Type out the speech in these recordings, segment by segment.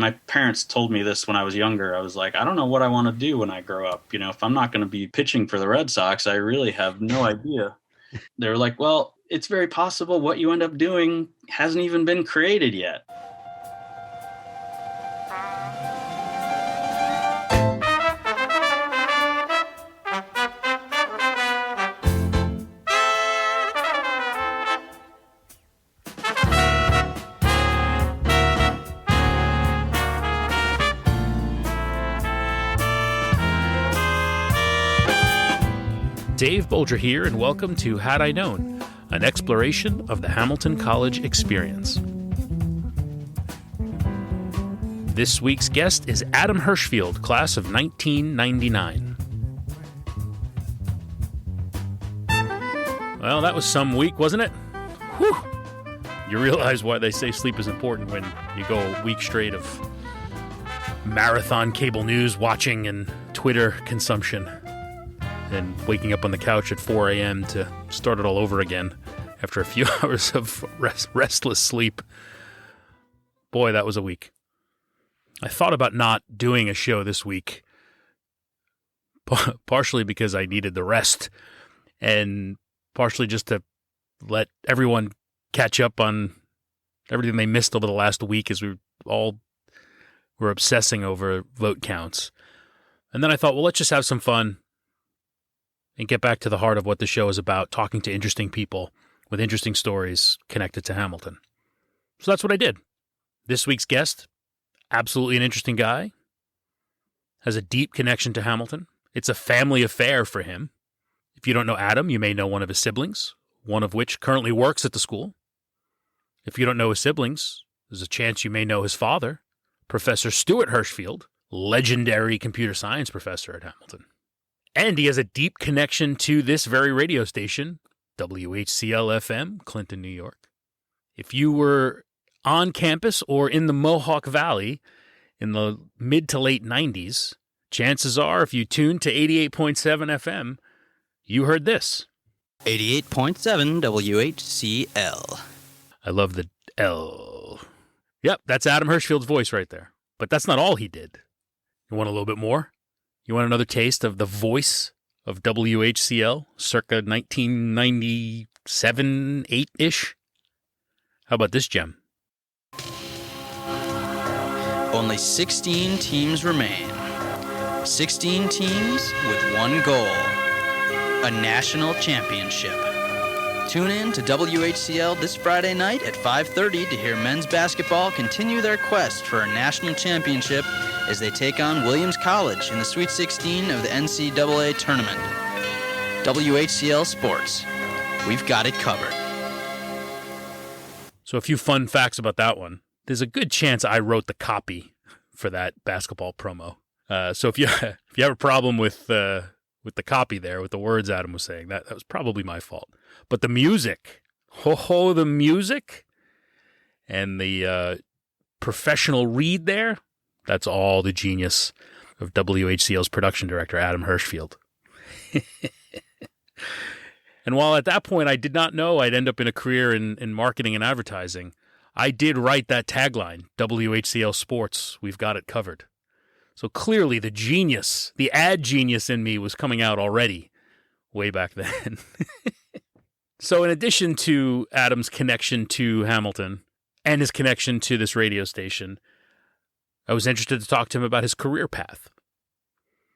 my parents told me this when I was younger. I was like, I don't know what I want to do when I grow up. If I'm not going to be pitching for the Red Sox, I really have no idea. They were like, well, it's very possible what you end up doing hasn't even been created yet. Dave Bolger here, and welcome to Had I Known, an exploration of the Hamilton College experience. This week's guest is Adam Hirshfield, class of 1999. Well, that was some week, wasn't it? Whew. You realize why they say sleep is important when you go a week straight of marathon cable news watching and Twitter consumption, and waking up on the couch at 4 a.m. to start it all over again after a few hours of restless sleep. Boy, that was a week. I thought about not doing a show this week, partially because I needed the rest, and partially just to let everyone catch up on everything they missed over the last week as we all were obsessing over vote counts. And then I thought, well, let's just have some fun and get back to the heart of what the show is about, talking to interesting people with interesting stories connected to Hamilton. So that's what I did. This week's guest, absolutely an interesting guy, has a deep connection to Hamilton. It's a family affair for him. If you don't know Adam, you may know one of his siblings, one of which currently works at the school. If you don't know his siblings, there's a chance you may know his father, Professor Stuart Hirshfield, legendary computer science professor at Hamilton. And he has a deep connection to this very radio station, WHCL-FM, Clinton, New York. If you were on campus or in the Mohawk Valley in the mid to late 90s, chances are if you tuned to 88.7 FM, you heard this. 88.7 WHCL. I love the L. Yep, that's Adam Hirshfield's voice right there. But that's not all he did. You want a little bit more? You want another taste of the voice of WHCL circa 1997, 8-ish? How about this gem? Only 16 teams remain. 16 teams with one goal. A national championship. Tune in to WHCL this Friday night at 5:30 to hear men's basketball continue their quest for a national championship as they take on Williams College in the Sweet 16 of the NCAA tournament. WHCL Sports. We've got it covered. So a few fun facts about that one. There's a good chance I wrote the copy for that basketball promo. So if you have a problem with the copy there, with the words Adam was saying, that was probably my fault. But the music, the music and the professional read there, that's all the genius of WHCL's production director, Adam Hirshfield. And while at that point I did not know I'd end up in a career in marketing and advertising, I did write that tagline, WHCL Sports, we've got it covered. So clearly the genius, the ad genius in me was coming out already way back then. So in addition to Adam's connection to Hamilton and his connection to this radio station, I was interested to talk to him about his career path.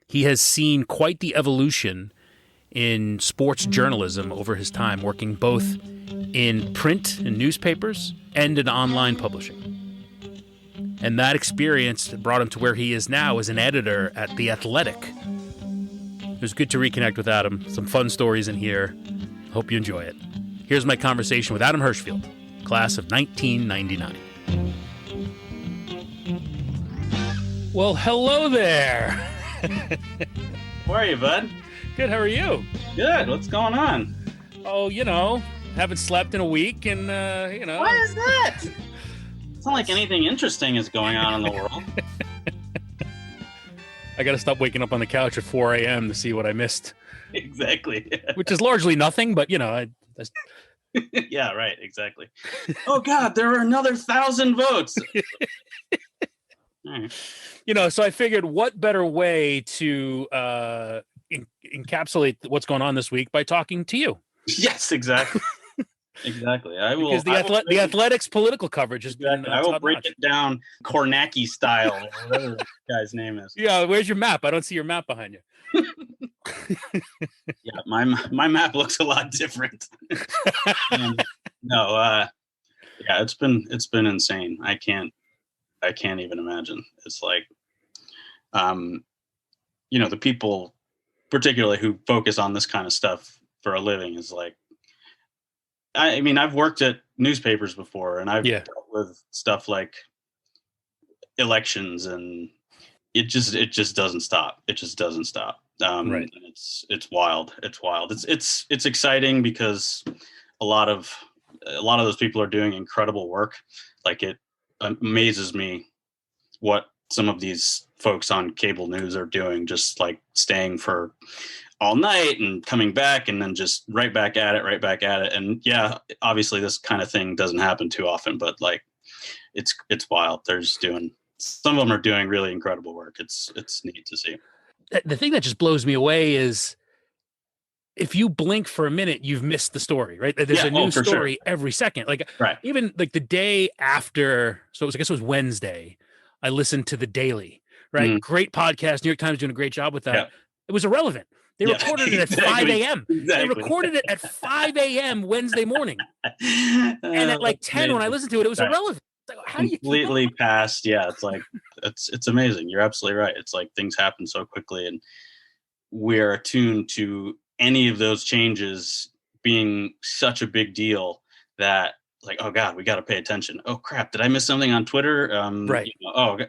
He has seen quite the evolution in sports journalism over his time, working both in print and newspapers and in online publishing. And that experience brought him to where he is now as an editor at The Athletic. It was good to reconnect with Adam. Some fun stories in here. Hope you enjoy it. Here's my conversation with Adam Hirshfield, class of 1999. Well, hello there. How are you, bud? Good, how are you? Good. What's going on? Oh, haven't slept in a week and, Why is that? It's not like anything interesting is going on in the world. I got to stop waking up on the couch at 4 a.m. to see what I missed. Exactly. Which is largely nothing, but, Yeah, right. Exactly. Oh, God, there are another 1,000 votes. right. So I figured what better way to encapsulate what's going on this week by talking to you. Yes, exactly. Exactly. Because the Athletics political coverage has been I will break top-notch. it down Kornacki style, or whatever the guy's name is. Yeah, where's your map? I don't see your map behind you. Yeah, my map looks a lot different. Yeah, it's been insane. I can't even imagine. It's like, the people particularly who focus on this kind of stuff for a living is like, I mean, I've worked at newspapers before, and I've dealt with stuff like elections, and it just doesn't stop. It just doesn't stop. Right. And it's wild. It's wild. It's exciting because a lot of those people are doing incredible work. Like, it amazes me what some of these folks on cable news are doing, just like staying for all night and coming back and then just right back at it. And yeah, obviously this kind of thing doesn't happen too often, but like, it's wild. Some of them are doing really incredible work. It's neat to see. The thing that just blows me away is if you blink for a minute, you've missed the story, right? There's a new story every second. Like, right. Even like the day after, I guess it was Wednesday, I listened to The Daily, right? Mm. Great podcast. New York Times doing a great job with that. Yeah. It was irrelevant. They recorded it at 5 a.m. Exactly. They recorded it at 5 a.m. Wednesday morning. And at like 10, amazing. When I listened to it, it was irrelevant. Like, how completely do you past. Yeah. It's like, it's amazing. You're absolutely right. It's like things happen so quickly, and we're attuned to any of those changes being such a big deal that, like, oh God, we got to pay attention. Oh crap. Did I miss something on Twitter? Right. Okay.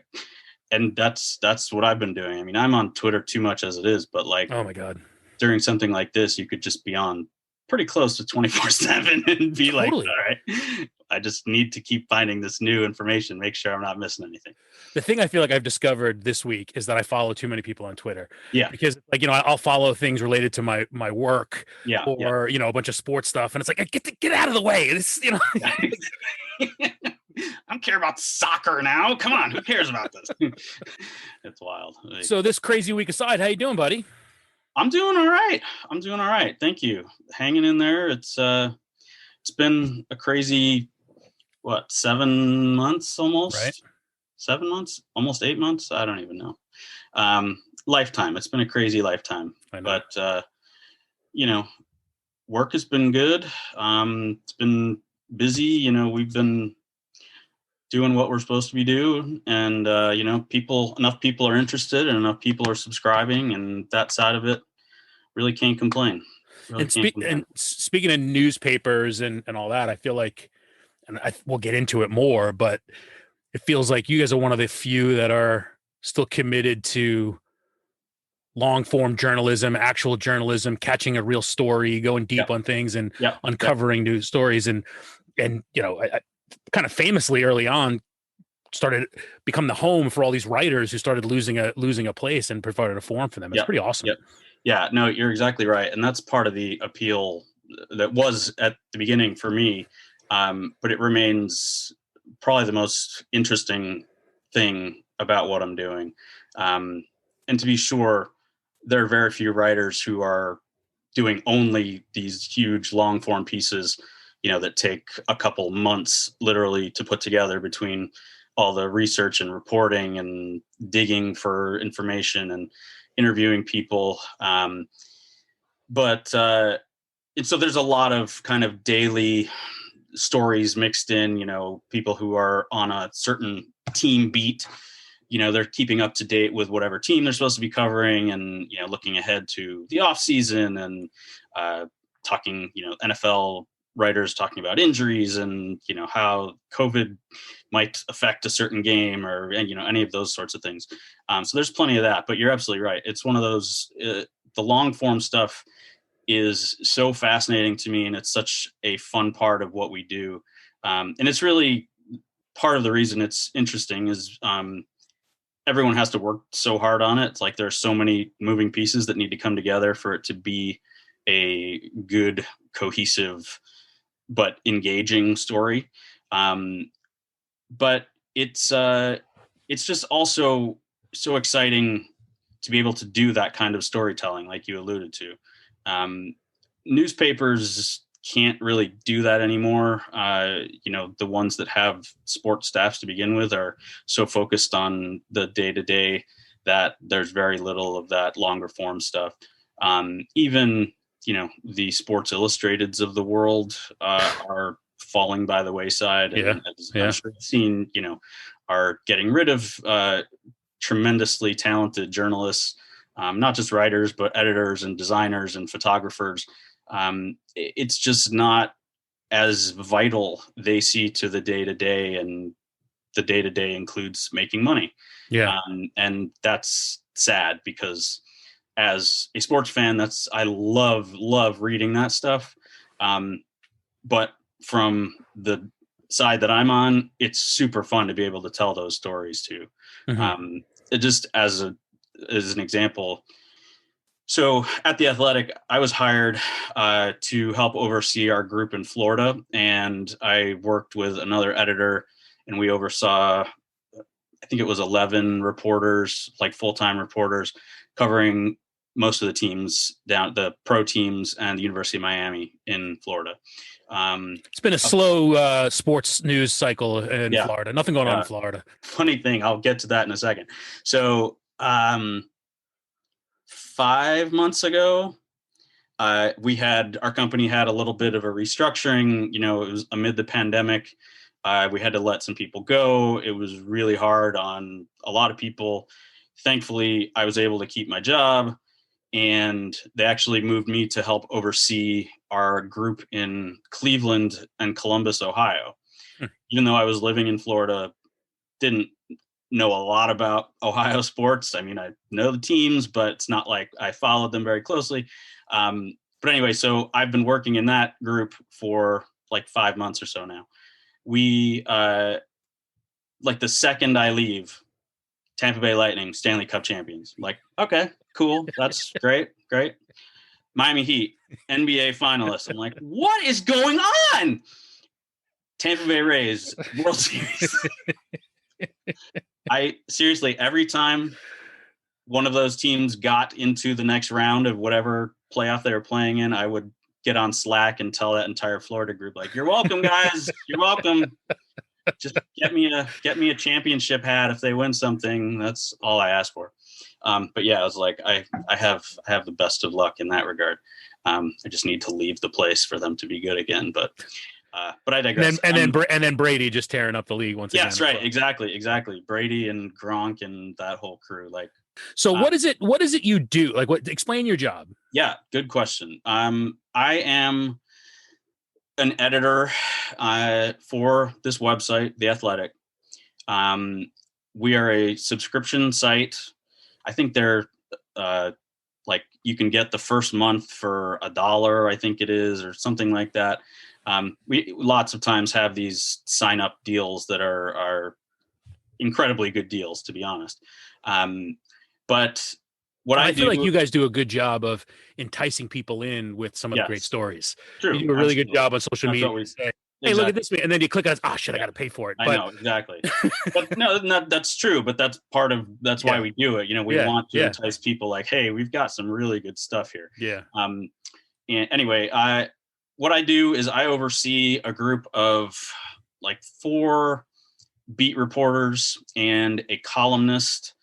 And that's what I've been doing. I mean, I'm on Twitter too much as it is, but like, oh my God, during something like this, you could just be on pretty close to 24/7 and be like, all right, I just need to keep finding this new information, make sure I'm not missing anything. The thing I feel like I've discovered this week is that I follow too many people on Twitter. Yeah. Because like, I'll follow things related to my work, yeah, or, a bunch of sports stuff. And it's like, get out of the way. This, I don't care about soccer now. Come on. Who cares about this? It's wild. So this crazy week aside, how you doing, buddy? I'm doing all right. Thank you. Hanging in there. It's been a crazy, 7 months almost? Right. 7 months, almost 8 months. I don't even know. Lifetime. It's been a crazy lifetime, but work has been good. It's been busy. We've been doing what we're supposed to be doing, and enough people are interested, and enough people are subscribing, and that side of it, really can't complain. And speaking of newspapers and all that, I feel like, and we'll get into it more, but it feels like you guys are one of the few that are still committed to long form journalism, actual journalism, catching a real story, going deep on things, and uncovering new stories. And I kind of famously early on started become the home for all these writers who started losing a place and provided a forum for them. It's pretty awesome. Yeah, no, you're exactly right. And that's part of the appeal that was at the beginning for me. But it remains probably the most interesting thing about what I'm doing. And to be sure, there are very few writers who are doing only these huge long form pieces, that take a couple months literally to put together between all the research and reporting and digging for information and interviewing people. And so there's a lot of kind of daily stories mixed in, people who are on a certain team beat, they're keeping up to date with whatever team they're supposed to be covering, and, looking ahead to the off season, and talking, NFL writers talking about injuries and, how COVID might affect a certain game, or, any of those sorts of things. So there's plenty of that, but you're absolutely right. It's one of those, the long form stuff is so fascinating to me, and it's such a fun part of what we do. And it's really part of the reason it's interesting is, everyone has to work so hard on it. It's like there's so many moving pieces that need to come together for it to be a good, cohesive, but engaging story. But it's, it's just also so exciting to be able to do that kind of storytelling, like you alluded to. Newspapers can't really do that anymore. The ones that have sports staffs to begin with are so focused on the day to day that there's very little of that longer form stuff. Even the Sports Illustrateds of the world are falling by the wayside, and as I'm sure you've seen, are getting rid of tremendously talented journalists, not just writers, but editors and designers and photographers. It's just not as vital, they see, to the day-to-day, and the day-to-day includes making money. And that's sad, because as a sports fan, I love reading that stuff. But from the side that I'm on, it's super fun to be able to tell those stories too. Just as an example, so at The Athletic, I was hired to help oversee our group in Florida, and I worked with another editor, and we oversaw, I think it was 11 reporters, like full-time reporters, covering most of the teams, down the pro teams and the University of Miami in Florida. It's been a slow sports news cycle in Florida. Nothing going on in Florida. Funny thing, I'll get to that in a second. So 5 months ago, our company had a little bit of a restructuring. It was amid the pandemic. We had to let some people go. It was really hard on a lot of people. Thankfully, I was able to keep my job, and they actually moved me to help oversee our group in Cleveland and Columbus, Ohio. Even though I was living in Florida, didn't know a lot about Ohio sports. I mean, I know the teams, but it's not like I followed them very closely. But anyway, so I've been working in that group for like 5 months or so now. We, like the second I leave, Tampa Bay Lightning, Stanley Cup champions. Like, okay, cool. That's great. Miami Heat, NBA finalists. I'm like, what is going on? Tampa Bay Rays, World Series. I seriously, every time one of those teams got into the next round of whatever playoff they were playing in, I would get on Slack and tell that entire Florida group, like, you're welcome, guys. You're welcome. Just get me a championship hat if they win something. That's all I asked for. But yeah, I was like, I have the best of luck in that regard. I just need to leave the place for them to be good again. But I digress. And then Brady just tearing up the league once again. Yes, right. Exactly. Brady and Gronk and that whole crew. Like, so what is it you do? Like, explain your job. Yeah, good question. I am an editor for this website, The Athletic. We are a subscription site. I think they're like, you can get the first month for $1, I think it is, or something like that. We lots of times have these sign up deals that are incredibly good deals, to be honest. But what I feel like you guys do a good job of enticing people in with some of the great stories. True. You do a really good job on social media. Hey, look at this, and then you click on, I got to pay for it. I know, exactly. But no, that's true. But that's why we do it. We want to entice people, like, hey, we've got some really good stuff here. Yeah. And anyway, what I do is I oversee a group of like 4 beat reporters and a columnist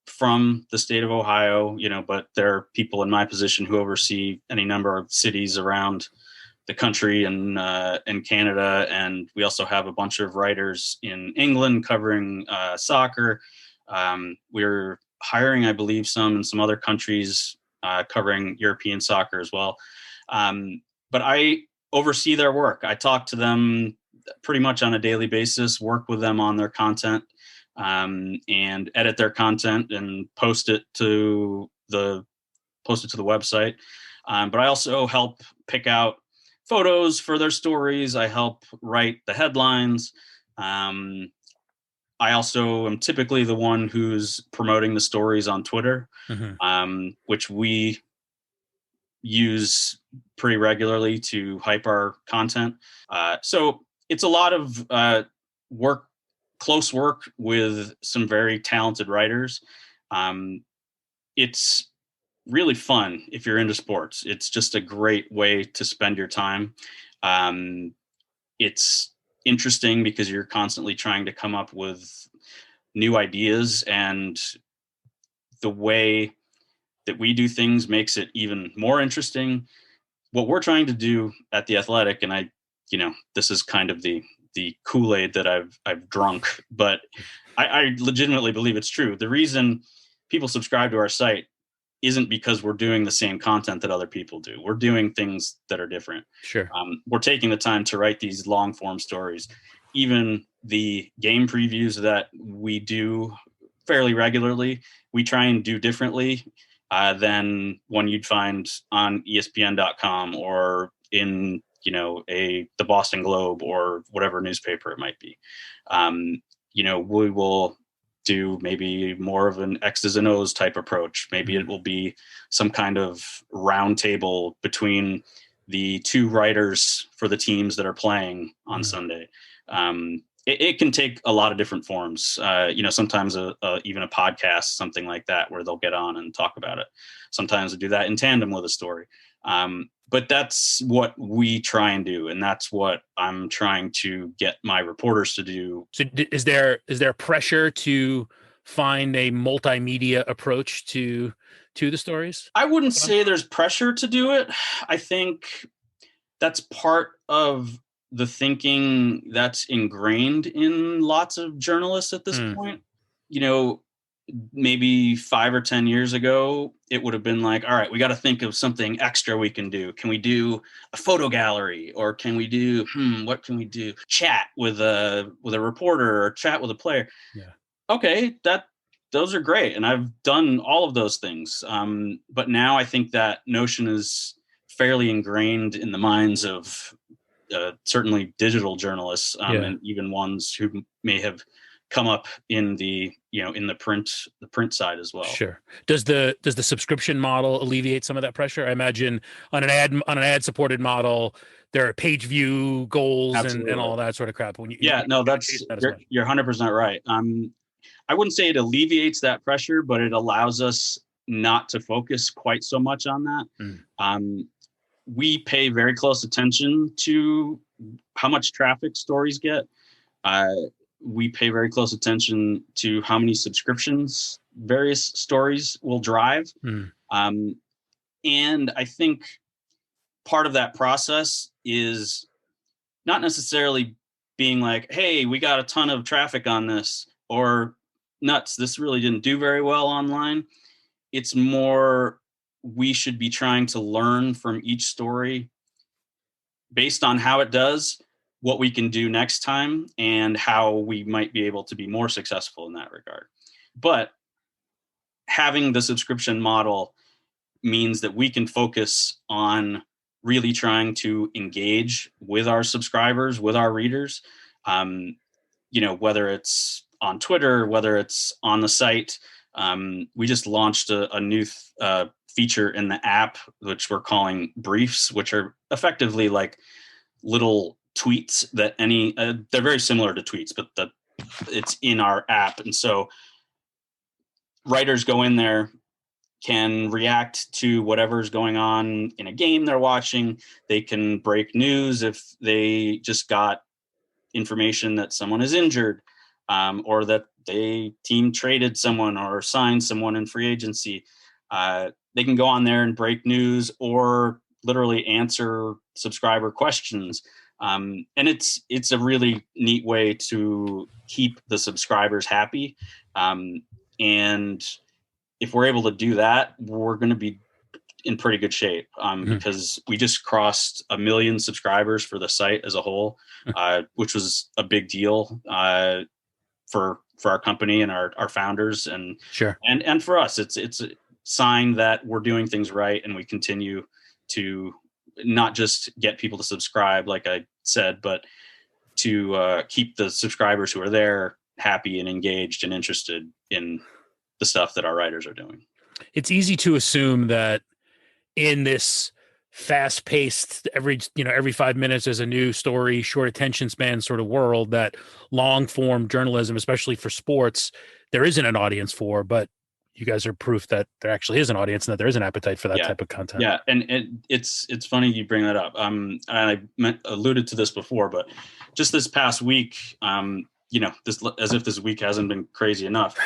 from the state of Ohio, but there are people in my position who oversee any number of cities around the country and Canada. And we also have a bunch of writers in England covering soccer. We're hiring, I believe, some in some other countries covering European soccer as well. But I oversee their work. I talk to them pretty much on a daily basis, work with them on their content, and edit their content and post it to the website. But I also help pick out photos for their stories. I help write the headlines. I also am typically the one who's promoting the stories on Twitter, which we use pretty regularly to hype our content. So it's a lot of work close work with some very talented writers. It's really fun if you're into sports. It's just a great way to spend your time. It's interesting because you're constantly trying to come up with new ideas, and the way that we do things makes it even more interesting. What we're trying to do at The Athletic, and this is kind of the Kool-Aid that I've drunk, but I legitimately believe it's true. The reason people subscribe to our site isn't because we're doing the same content that other people do. We're doing things that are different. Sure. We're taking the time to write these long form stories. Even the game previews that we do fairly regularly, we try and do differently than one you'd find on ESPN.com or in the Boston Globe or whatever newspaper it might be. We will do maybe more of an X's and O's type approach. Maybe it will be some kind of round table between the two writers for the teams that are playing on Sunday. It can take a lot of different forms. Sometimes even a podcast, something like that, where they'll get on and talk about it. Sometimes they do that in tandem with a story. But that's what we try and do, and that's what I'm trying to get my reporters to do. So is there pressure to find a multimedia approach to the stories? I wouldn't say there's pressure to do it. I think that's part of the thinking that's ingrained in lots of journalists at this point. Maybe 5 or 10 years ago, it would have been like, all right, we got to think of something extra we can do. Can we do a photo gallery, or can we do, what can we do? Chat with a reporter or chat with a player. Yeah. Okay. Those are great. And I've done all of those things. But now I think that notion is fairly ingrained in the minds of certainly digital journalists, and even ones who may have come up in the print side as well. Sure. Does the subscription model alleviate some of that pressure? I imagine on an ad supported model, there are page view goals and all that sort of crap. You're 100% right. I wouldn't say it alleviates that pressure, but it allows us not to focus quite so much on that. We pay very close attention to how much traffic stories get. We pay very close attention to how many subscriptions various stories will drive. And I think part of that process is not necessarily being like, hey, we got a ton of traffic on this, or nuts, this really didn't do very well online. It's more, we should be trying to learn from each story based on how it does, what we can do next time, and how we might be able to be more successful in that regard. But having the subscription model means that we can focus on really trying to engage with our subscribers, with our readers, whether it's on Twitter, whether it's on the site. We just launched a new feature in the app, which we're calling briefs, which are effectively like little tweets that they're very similar to tweets, but it's in our app. And so writers go in there, can react to whatever's going on in a game they're watching. They can break news if they just got information that someone is injured, or that team traded someone or signed someone in free agency. They can go on there and break news or literally answer subscriber questions. And it's a really neat way to keep the subscribers happy. And if we're able to do that, we're going to be in pretty good shape, because we just crossed 1 million subscribers for the site as a whole, which was a big deal for our company and our founders, and sure, and for us, it's a sign that we're doing things right, and we continue to not just get people to subscribe, like I said, but to keep the subscribers who are there happy and engaged and interested in the stuff that our writers are doing. It's easy to assume that in this fast paced, every 5 minutes there's a new story, short attention span sort of world that long form journalism, especially for sports, there isn't an audience for. But you guys are proof that there actually is an audience and that there is an appetite for that type of content. Yeah, and it's funny you bring that up. I alluded to this before, but just this past week, this, as if this week hasn't been crazy enough.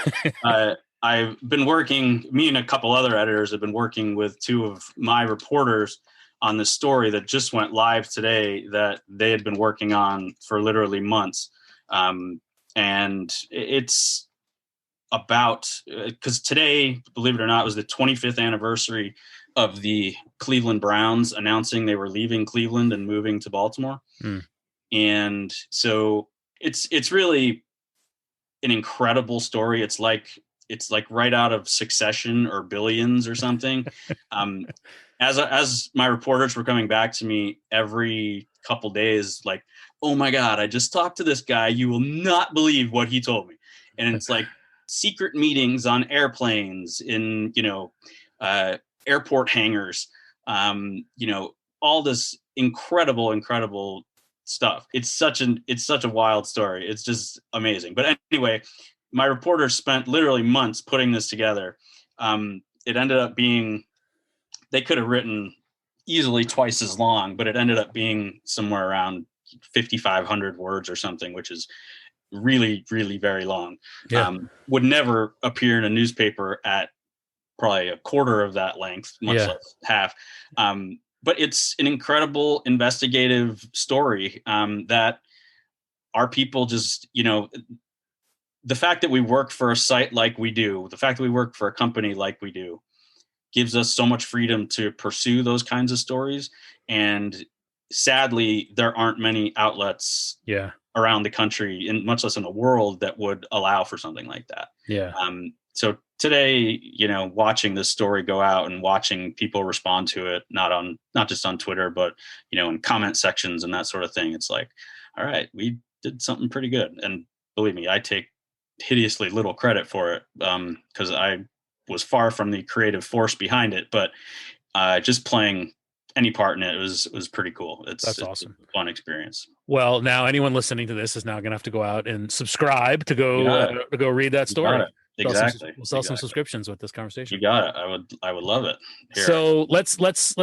I've been working. Me and a couple other editors have been working with two of my reporters on this story that just went live today that they had been working on for literally months, and it's about, because today, believe it or not, was the 25th anniversary of the Cleveland Browns announcing they were leaving Cleveland and moving to Baltimore. And so it's really an incredible story. It's like right out of Succession or Billions or something. As my reporters were coming back to me every couple days, like, oh my God, I just talked to this guy. You will not believe what he told me. And it's like secret meetings on airplanes, in, airport hangars, all this incredible stuff. It's such a wild story. It's just amazing. But anyway, my reporters spent literally months putting this together. It ended up being, they could have written easily twice as long, but it ended up being somewhere around 5,500 words or something, which is really, really very long. Yeah. Would never appear in a newspaper at probably a quarter of that length, much less half. But it's an incredible investigative story that our people just, the fact that we work for a site like we do, the fact that we work for a company like we do, gives us so much freedom to pursue those kinds of stories. And sadly, there aren't many outlets around the country, and much less in the world, that would allow for something like that. Yeah. So today, watching this story go out and watching people respond to it, not just on Twitter, but, in comment sections and that sort of thing, it's like, all right, we did something pretty good. And believe me, I take hideously little credit for it, because I was far from the creative force behind it, but just playing any part in it was pretty cool. That's awesome. It's a fun experience. Well, now anyone listening to this is now going to have to go out and subscribe to go read that story. Exactly. We'll sell some subscriptions with this conversation. You got it. I would love it. Here. So let's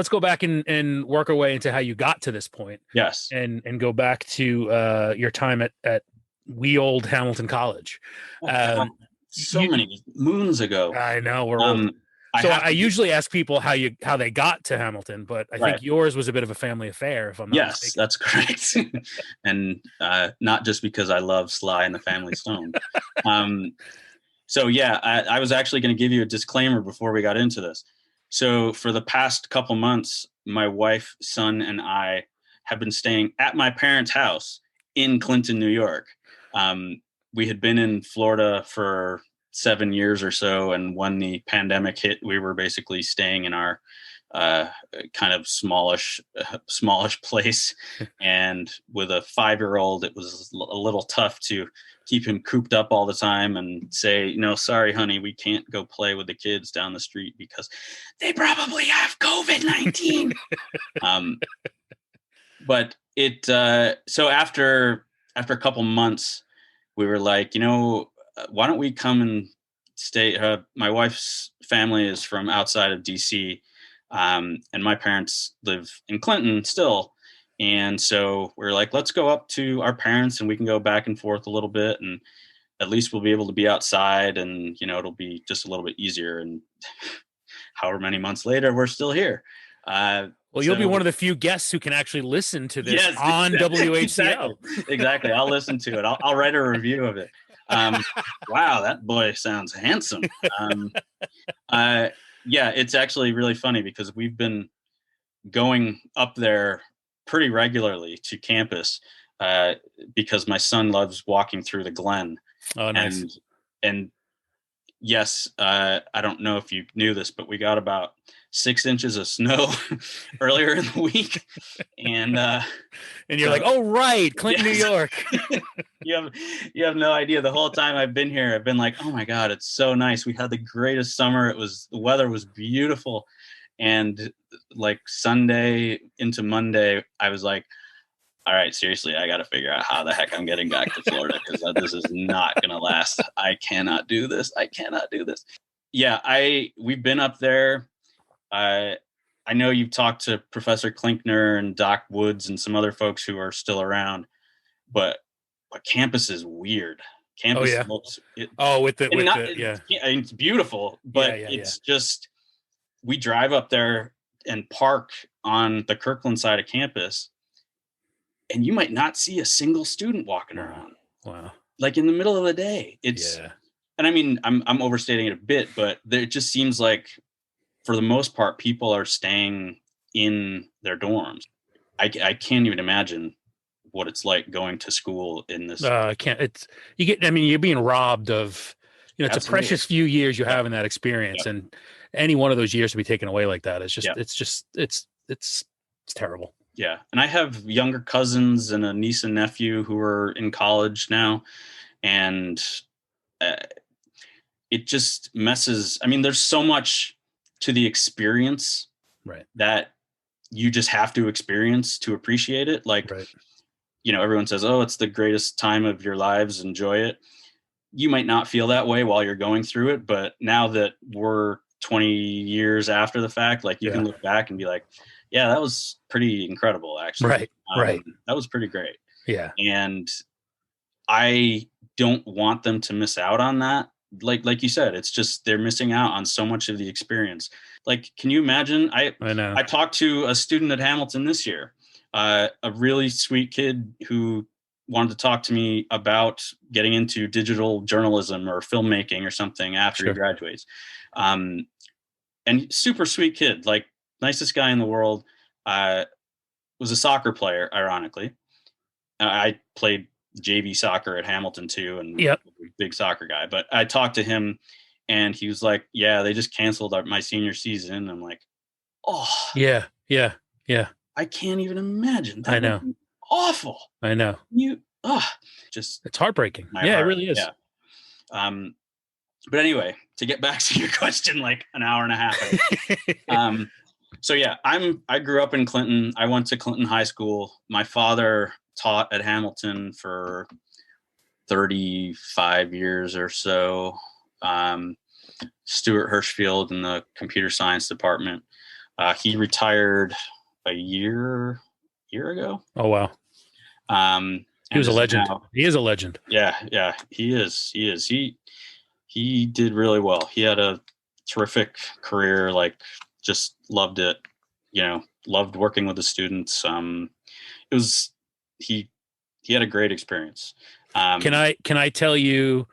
go back and work our way into how you got to this point. Yes. And go back to your time at wee old Hamilton College. Many moons ago. I know, we're old. I usually ask people how they got to Hamilton, but I think yours was a bit of a family affair, if I'm not mistaken. That's correct. And not just because I love Sly and the Family Stone. So I was actually going to give you a disclaimer before we got into this. So for the past couple months, my wife, son, and I have been staying at my parents' house in Clinton, New York. We had been in Florida for 7 years or so, and when the pandemic hit, we were basically staying in our kind of smallish place. And with a 5-year-old, it was a little tough to keep him cooped up all the time and say, sorry, honey, we can't go play with the kids down the street because they probably have COVID-19. But it so after a couple months, we were like, why don't we come and stay? My wife's family is from outside of DC, and my parents live in Clinton still. And so we're like, let's go up to our parents and we can go back and forth a little bit. And at least we'll be able to be outside, and, it'll be just a little bit easier. And however many months later, we're still here. You'll be one of the few guests who can actually listen to this on WHCL. Exactly. I'll listen to it. I'll write a review of it. Wow, that boy sounds handsome. It's actually really funny because we've been going up there pretty regularly to campus because my son loves walking through the Glen. Oh, nice. And yes, I don't know if you knew this, but we got about 6 inches of snow earlier in the week. And you're like, oh, right, Clinton, New York. you have no idea. The whole time I've been here, I've been like, oh my God, it's so nice. We had the greatest summer. The weather was beautiful. And like Sunday into Monday, I was like, all right, seriously, I got to figure out how the heck I'm getting back to Florida, because this is not going to last. I cannot do this. I cannot do this. Yeah, we've been up there. I know you've talked to Professor Klinkner and Doc Woods and some other folks who are still around, but campus is weird. Campus looks it's beautiful, but it's just, we drive up there and park on the Kirkland side of campus, and you might not see a single student walking around. Wow. Like in the middle of the day. And I mean, I'm overstating it a bit, but it just seems like for the most part, people are staying in their dorms. I can't even imagine what it's like going to school in this. You're being robbed of, it's Absolutely. A precious few years you have in that experience. And any one of those years to be taken away like that is just, it's terrible. Yeah. And I have younger cousins and a niece and nephew who are in college now. And it just messes. I mean, there's so much to the experience that you just have to experience to appreciate it. Like, everyone says, oh, it's the greatest time of your lives. Enjoy it. You might not feel that way while you're going through it. But now that we're 20 years after the fact, like you can look back and be like, yeah, that was pretty incredible, actually. Right. That was pretty great. Yeah. And I don't want them to miss out on that. Like you said, it's just, they're missing out on so much of the experience. Like, can you imagine? I know. I talked to a student at Hamilton this year, a really sweet kid who wanted to talk to me about getting into digital journalism or filmmaking or something after he graduates. And super sweet kid, like nicest guy in the world. Was a soccer player, ironically. I played JV soccer at Hamilton too, and big soccer guy. But I talked to him, and he was like, "Yeah, they just canceled my senior season." I'm like, "Oh, yeah." I can't even imagine. That I know. would be awful. I know. Just it's heartbreaking. Yeah, it really is. Yeah. But anyway, to get back to your question, like an hour and a half. So yeah, I grew up in Clinton. I went to Clinton High School. My father taught at Hamilton for 35 years or so. Stuart Hirshfield in the computer science department. He retired a year ago. Oh wow. He was a legend. He is a legend. Yeah, he is. He did really well. He had a terrific career, like just loved it, loved working with the students. He had a great experience. Can I tell you,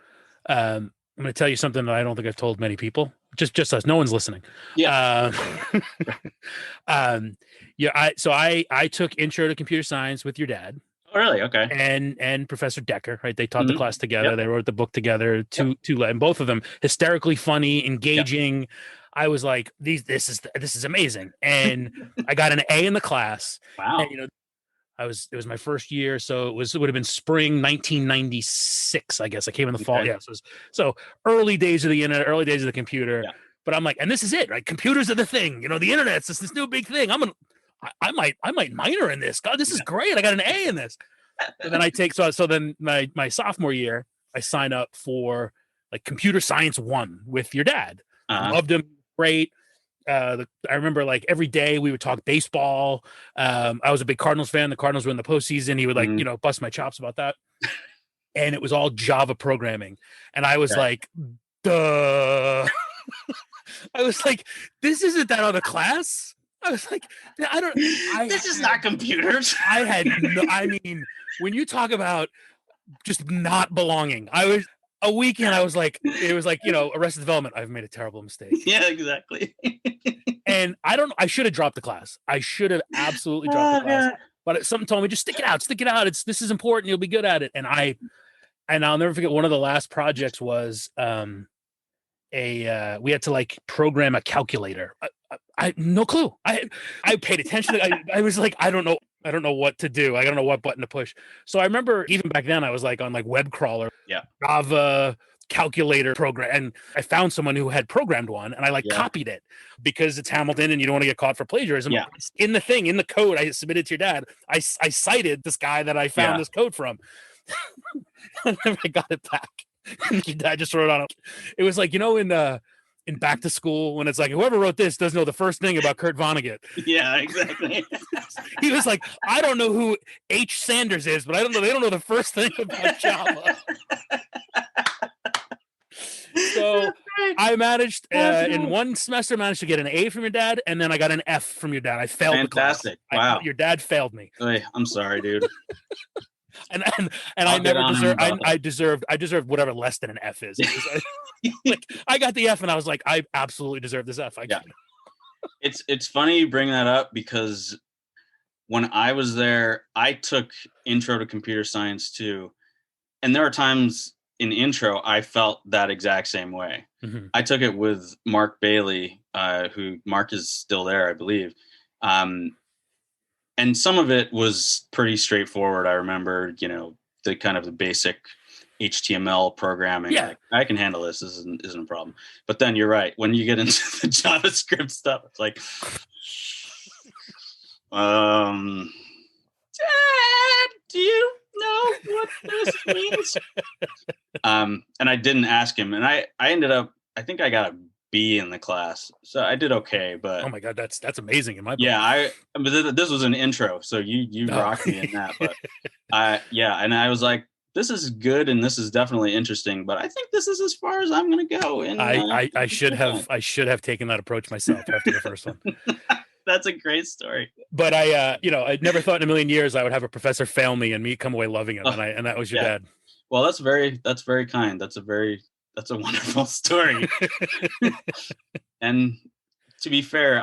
I'm going to tell you something that I don't think I've told many people, just us, no one's listening. Yeah. I took intro to computer science with your dad. Oh, really? Okay. And Professor Decker, right? They taught the class together. Yep. They wrote the book together. And both of them hysterically funny, engaging. Yep. I was like, this is amazing. And I got an A in the class. Wow. And, it was my first year, so it would have been spring 1996, I guess. I came in the fall. Yeah. So early days of the internet, early days of the computer. Yeah. But I'm like, and this is it, right? Computers are the thing. The internet's this new big thing. I might minor in this. God, this is great. I got an A in this. And then I take so then my sophomore year, I sign up for like computer science 1 with your dad. Loved him, great. I remember like every day we would talk baseball. I was a big Cardinals fan. The Cardinals were in the postseason. He would like bust my chops about that. And it was all Java programming, and I was like, duh. I was like, this isn't that other class. I was like, this is not computers. When you talk about just not belonging, a weekend, I was like, it was like, Arrested Development. I've made a terrible mistake. Yeah, exactly. And I should have dropped the class. I should have absolutely dropped the class. But something told me, just stick it out. This is important. You'll be good at it. And I'll never forget, one of the last projects was, we had to like program a calculator. I no clue. I paid attention. I was like, I don't know what to do. I don't know what button to push. So I remember even back then I was like on like web crawler, yeah, Java, calculator program, and I found someone who had programmed one, and I Yeah. copied it because it's Hamilton and you don't want to get caught for plagiarism. Yeah. In the code I submitted to your dad, I cited this guy that I found this code from. And then I got it back. And your dad just wrote on it. It was like, in Back to School, when it's like, whoever wrote this doesn't know the first thing about Kurt Vonnegut. Yeah, exactly. He was like, I don't know who H. Sanders is, but they don't know the first thing about Java. So I managed in one semester to get an A from your dad, and then I got an F from your dad. I failed. Fantastic! The class. Wow, your dad failed me. Oy, I'm sorry, dude. and I never deserved. I deserved whatever less than an F is. I got the F, and I was like, I absolutely deserve this F. It's funny you bring that up, because when I was there, I took Intro to Computer Science too, and there are times in Intro I felt that exact same way. Mm-hmm. I took it with Mark Bailey, who Mark is still there, I believe. And some of it was pretty straightforward. I remember, the kind of the basic HTML programming. Yeah. Like, I can handle this. This isn't a problem. But then you're right. When you get into the JavaScript stuff, it's like, Dad, do you know what this means? And I didn't ask him. And I ended up, I think I got a B in the class, so I did okay. But oh my god, that's amazing in my book. Yeah, but this was an intro, so you rocked me in that. But and I was like, this is good and this is definitely interesting, but I think this is as far as I'm going to go. And I should have taken that approach myself after the first one. That's a great story. But I never thought in a million years I would have a professor fail me and me come away loving him. And that was your dad. Well, that's very kind. That's a wonderful story. And to be fair,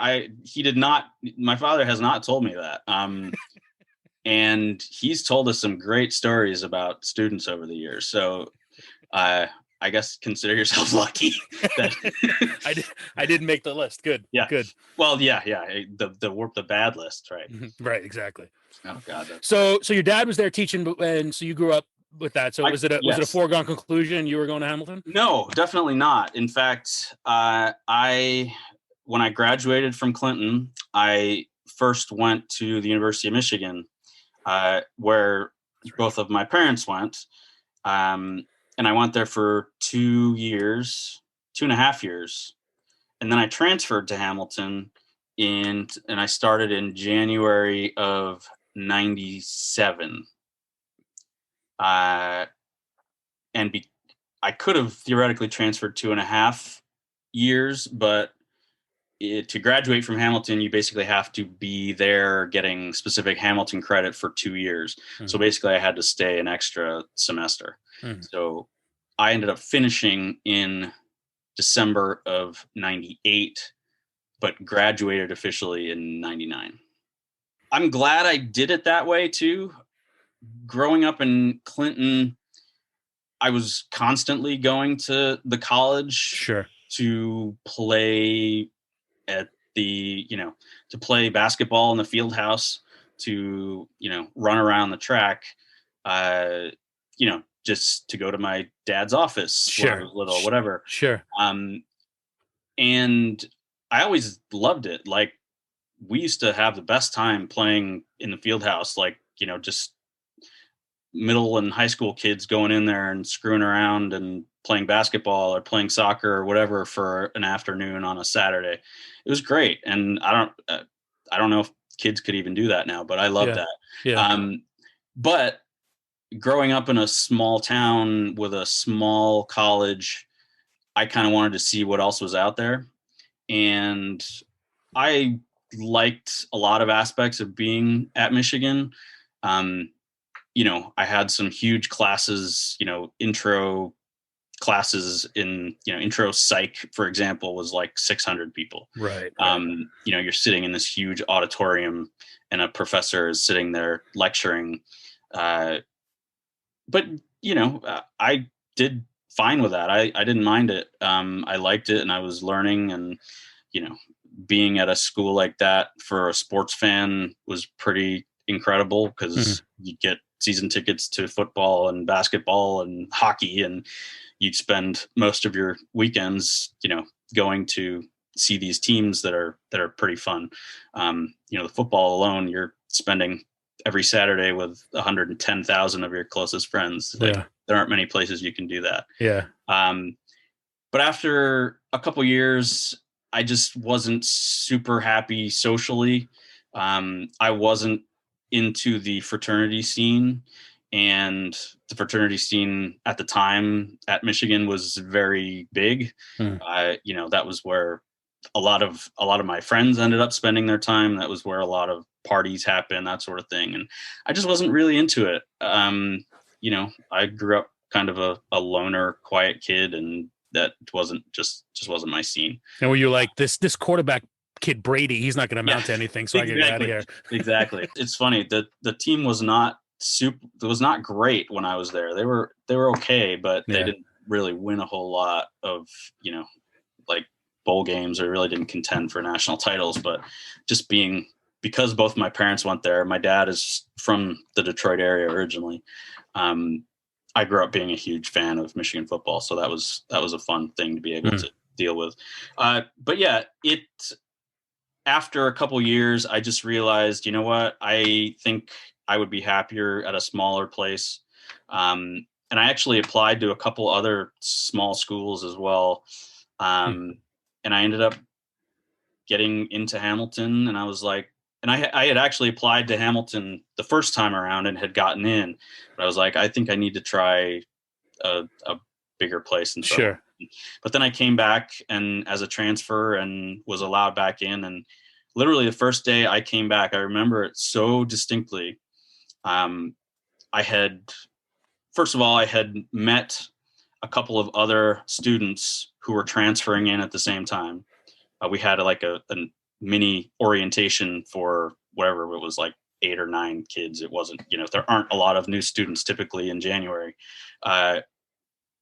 my father has not told me that. And he's told us some great stories about students over the years. So I guess consider yourself lucky that I didn't make the list. Good. Yeah. Good. Well, yeah. The bad list, right? Right. Exactly. Oh God. So your dad was there teaching, and so you grew up with that. So was it a foregone conclusion you were going to Hamilton? No, definitely not. In fact, when I graduated from Clinton, I first went to the University of Michigan, where both of my parents went. And I went there for 2.5 years. And then I transferred to Hamilton and I started in January of 97. I could have theoretically transferred 2.5 years, but to graduate from Hamilton, you basically have to be there getting specific Hamilton credit for 2 years. Mm-hmm. So basically I had to stay an extra semester. Mm-hmm. So I ended up finishing in December of 98, but graduated officially in 99. I'm glad I did it that way too. Growing up in Clinton, I was constantly going to the college to play at to play basketball in the field house, to, run around the track, just to go to my dad's office when I was little, whatever. Sure. And I always loved it. Like, we used to have the best time playing in the field house, like, just middle and high school kids going in there and screwing around and playing basketball or playing soccer or whatever for an afternoon on a Saturday. It was great. And I don't know if kids could even do that now, but I love that. Yeah. But growing up in a small town with a small college, I kind of wanted to see what else was out there. And I liked a lot of aspects of being at Michigan. I had some huge classes, intro classes in, intro psych, for example, was like 600 people. Right. You're sitting in this huge auditorium and a professor is sitting there lecturing. But I did fine with that. I didn't mind it. I liked it and I was learning, and, being at a school like that for a sports fan was pretty incredible, because you get season tickets to football and basketball and hockey, and you'd spend most of your weekends, going to see these teams that are pretty fun. The football alone, you're spending every Saturday with 110,000 of your closest friends. Like, there aren't many places you can do that. Yeah. But after a couple years, I just wasn't super happy socially. I wasn't into the fraternity scene, and the fraternity scene at the time at Michigan was very big. That was where a lot of my friends ended up spending their time. That was where a lot of parties happened, that sort of thing. And I just wasn't really into it. I grew up kind of a loner, quiet kid, and that just wasn't my scene. And were you like, this quarterback kid Brady, he's not going to amount to anything, so exactly. I can get out of here. Exactly. It's funny that the team was not great when I was there. They were okay, but they didn't really win a whole lot of, like bowl games, or really didn't contend for national titles. But just because both my parents went there, my dad is from the Detroit area originally. I grew up being a huge fan of Michigan football, so that was a fun thing to be able to deal with. But yeah, after a couple years, I just realized, you know what, I think I would be happier at a smaller place. And I actually applied to a couple other small schools as well. And I ended up getting into Hamilton, and I was like, and I had actually applied to Hamilton the first time around and had gotten in, but I was like, I think I need to try a bigger place. And so, sure. But then I came back and as a transfer and was allowed back in. And literally the first day I came back, I remember it so distinctly. I had met a couple of other students who were transferring in at the same time. We had like a mini orientation for whatever, it was like 8 or 9 kids. It wasn't, there aren't a lot of new students typically in January.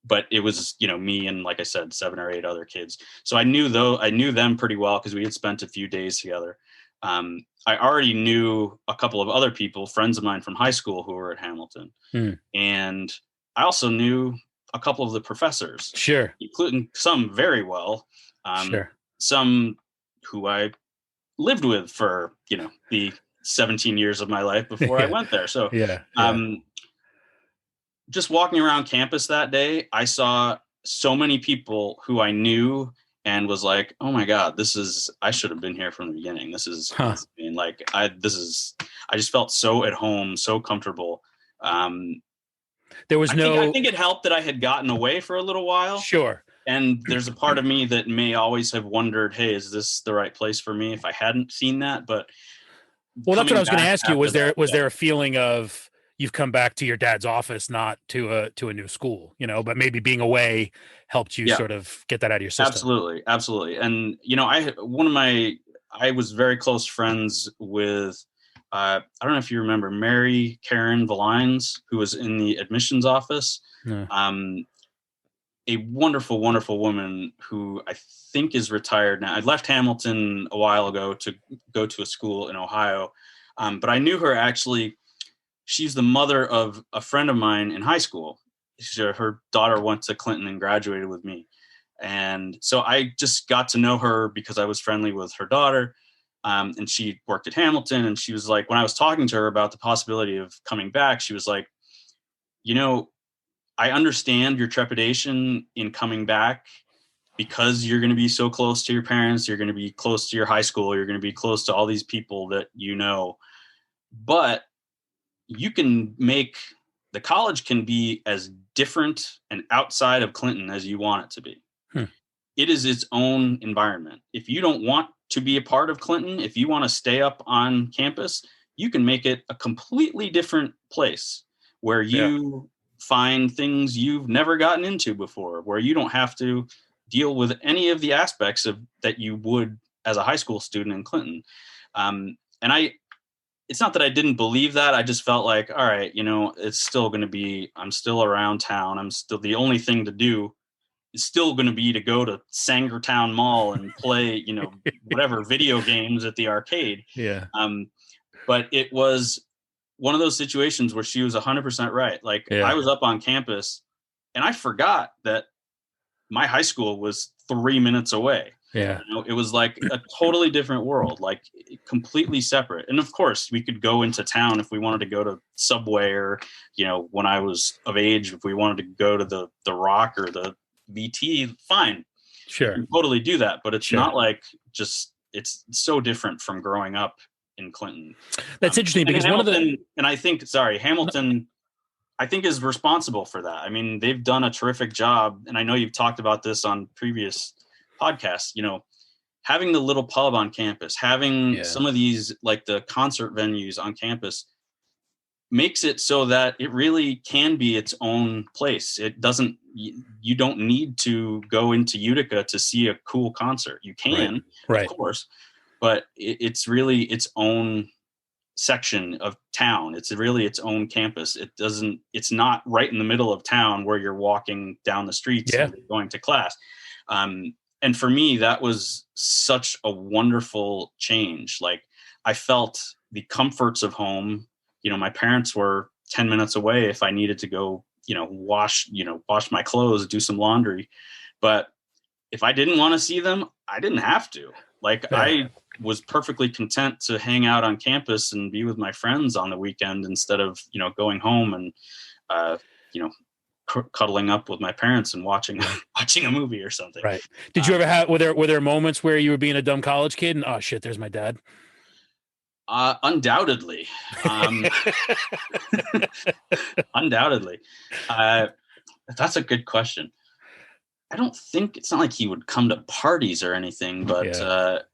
But it was, me and, like I said, 7 or 8 other kids. So I knew them pretty well because we had spent a few days together. I already knew a couple of other people, friends of mine from high school, who were at Hamilton. And I also knew a couple of the professors, sure, including some very well, sure, some who I lived with for, the 17 years of my life before I went there. So, just walking around campus that day, I saw so many people who I knew and was like, oh my God, I should have been here from the beginning. This is insane. Like, I just felt so at home, so comfortable. There was I think it helped that I had gotten away for a little while. Sure. And there's a part of me that may always have wondered, hey, is this the right place for me if I hadn't seen that? But well, that's what I was going to ask you. Was there a feeling of you've come back to your dad's office, not to a new school, but maybe being away helped you sort of get that out of your system? Absolutely. And, I was very close friends with, I don't know if you remember Mary Karen Valines, who was in the admissions office. No. A wonderful, wonderful woman who I think is retired now. I left Hamilton a while ago to go to a school in Ohio. But I knew her actually. She's the mother of a friend of mine in high school. Her daughter went to Clinton and graduated with me. And so I just got to know her because I was friendly with her daughter. And she worked at Hamilton. And she was like, when I was talking to her about the possibility of coming back, she was like, I understand your trepidation in coming back because you're going to be so close to your parents. You're going to be close to your high school. You're going to be close to all these people that but you can make the college can be as different and outside of Clinton as you want it to be. It is its own environment. If you don't want to be a part of Clinton, if you want to stay up on campus, you can make it a completely different place where you find things you've never gotten into before, where you don't have to deal with any of the aspects of that you would as a high school student in Clinton. And it's not that I didn't believe that. I just felt like, all right, it's still going to be, I'm still around town. I'm still, the only thing to do is still going to be to go to Sangertown Mall and play, whatever video games at the arcade. Yeah. But it was one of those situations where she was 100% right. Like I was up on campus and I forgot that my high school was 3 minutes away. Yeah. You know, it was like a totally different world, like completely separate. And of course we could go into town if we wanted to go to Subway, or, you know, when I was of age, if we wanted to go to the Rock or the VT, fine. Sure. You can totally do that. But it's not like it's so different from growing up in Clinton. That's interesting because Hamilton, and I think, Hamilton, I think is responsible for that. I mean, they've done a terrific job. And I know you've talked about this on previous podcasts, you know, having the little pub on campus, having some of these, like the concert venues on campus, makes it so that it really can be its own place. It doesn't, you don't need to go into Utica to see a cool concert. You can, of course, but it's really its own section of town. It's really its own campus. It's not right in the middle of town where you're walking down the streets and going to class. And for me, that was such a wonderful change. Like I felt the comforts of home. You know, my parents were 10 minutes away if I needed to go, wash my clothes, do some laundry. But if I didn't want to see them, I didn't have to. Like I was perfectly content to hang out on campus and be with my friends on the weekend instead of, going home and, cuddling up with my parents and watching a movie or something. Right. Did you ever have, were there moments where you were being a dumb college kid and, oh shit, there's my dad? Undoubtedly. Undoubtedly. That's a good question. I don't think, it's not like he would come to parties or anything, but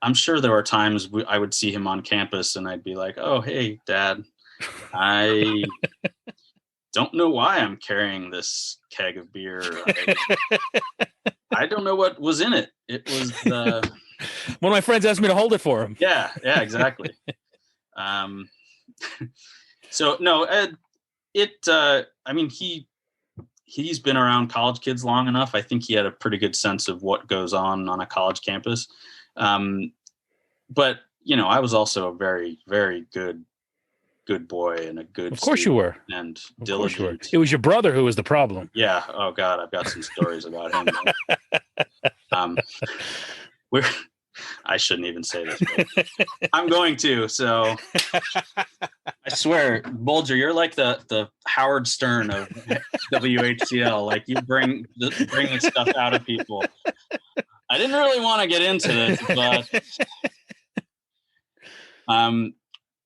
I'm sure there were times I would see him on campus and I'd be like, oh, hey, Dad, I don't know why I'm carrying this keg of beer. I don't know what was in it. It was one of my friends asked me to hold it for him. Yeah, exactly. So no, I mean, he's been around college kids long enough. I think he had a pretty good sense of what goes on a college campus. But I was also a very, very good boy and a good. Of course you were. And diligent. It was your brother who was the problem. Yeah. Oh God, I've got some stories about him. I shouldn't even say this, but I'm going to. So I swear, Bulger, you're like the Howard Stern of WHCL. Like you bring this stuff out of people. I didn't really want to get into this, but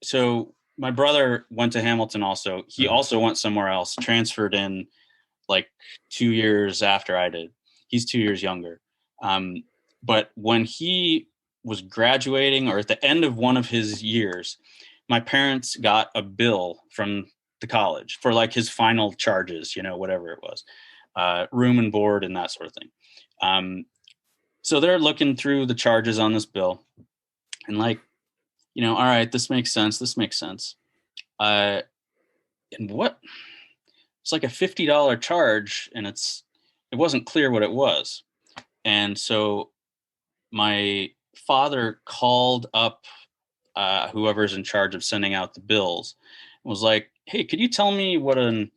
so my brother went to Hamilton also. He also went somewhere else, transferred in like 2 years after I did. He's 2 years younger. But when he was graduating or at the end of one of his years, my parents got a bill from the college for like his final charges, whatever it was, room and board and that sort of thing. So they're looking through the charges on this bill and like, all right, this makes sense. This makes sense. And what? It's like a $50 charge and it wasn't clear what it was. And so my father called up whoever's in charge of sending out the bills and was like, hey, could you tell me what an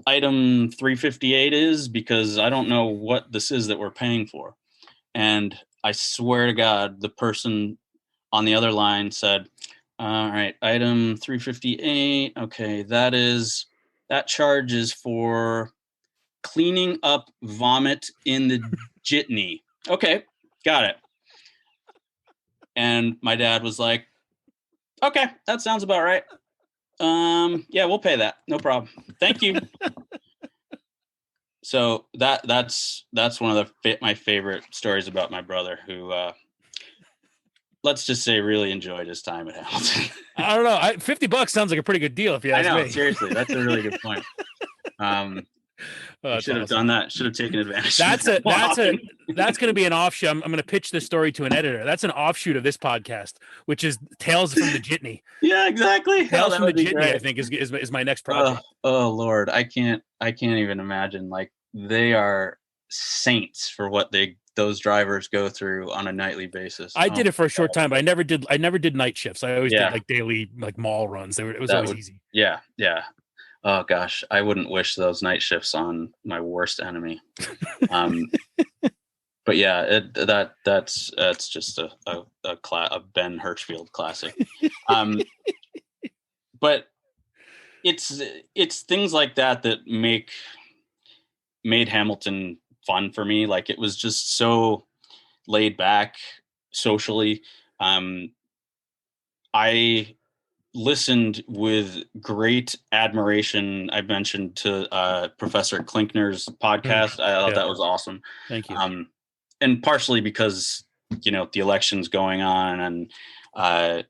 item 358 is? Because I don't know what this is that we're paying for. And I swear to God, the person on the other line said, all right, item 358. Okay, that charge is for cleaning up vomit in the jitney. Okay, got it. And my dad was like, okay, that sounds about right. Yeah, we'll pay that. No problem. Thank you. So that's one of my favorite stories about my brother who, let's just say really enjoyed his time at Hamilton. I don't know. $50 sounds like a pretty good deal if you ask me. I know, seriously. That's a really good point. Should have done that. Should have taken advantage. That's going to be an offshoot. I'm going to pitch this story to an editor. That's an offshoot of this podcast, which is Tales from the Jitney. Yeah, exactly. Tales from the Jitney, great. I think is my next project. Oh Lord, I can't even imagine. Like they are saints for what they those drivers go through on a nightly basis. I did it for a short time, but I never did night shifts. I always did like daily, like mall runs. It was always easy. Yeah. Oh gosh, I wouldn't wish those night shifts on my worst enemy. But yeah, that's just a Ben Hirshfield classic. But it's things like that made Hamilton fun for me. Like, it was just so laid back socially. I listened with great admiration. I mentioned to Professor Klinkner's podcast. I thought that was awesome. Thank you. And partially because, the election's going on, and I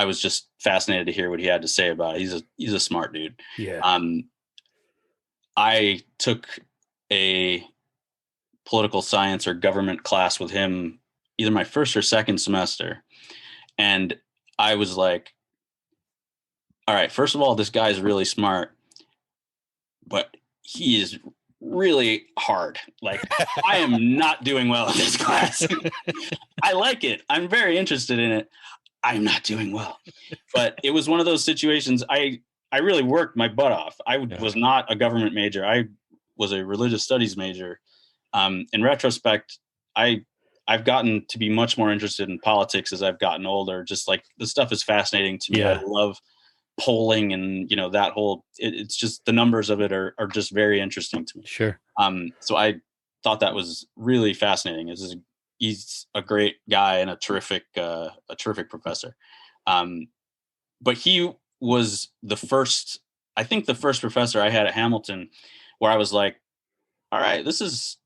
was just fascinated to hear what he had to say about it. He's a smart dude. Yeah. I took a political science or government class with him either my first or second semester. And I was like, all right, first of all, this guy's really smart, but he is really hard. Like, I am not doing well in this class. I like it. I'm very interested in it. I'm not doing well. But it was one of those situations. I really worked my butt off. I was not a government major. I was a religious studies major. In retrospect, I've gotten to be much more interested in politics as I've gotten older. Just like, the stuff is fascinating to me. Yeah. I love polling, and that whole, it's just, the numbers of it are just very interesting to me. Sure. So I thought that was really fascinating. He's a great guy and a terrific professor. But he was the first professor I had at Hamilton where I was like, all right, this is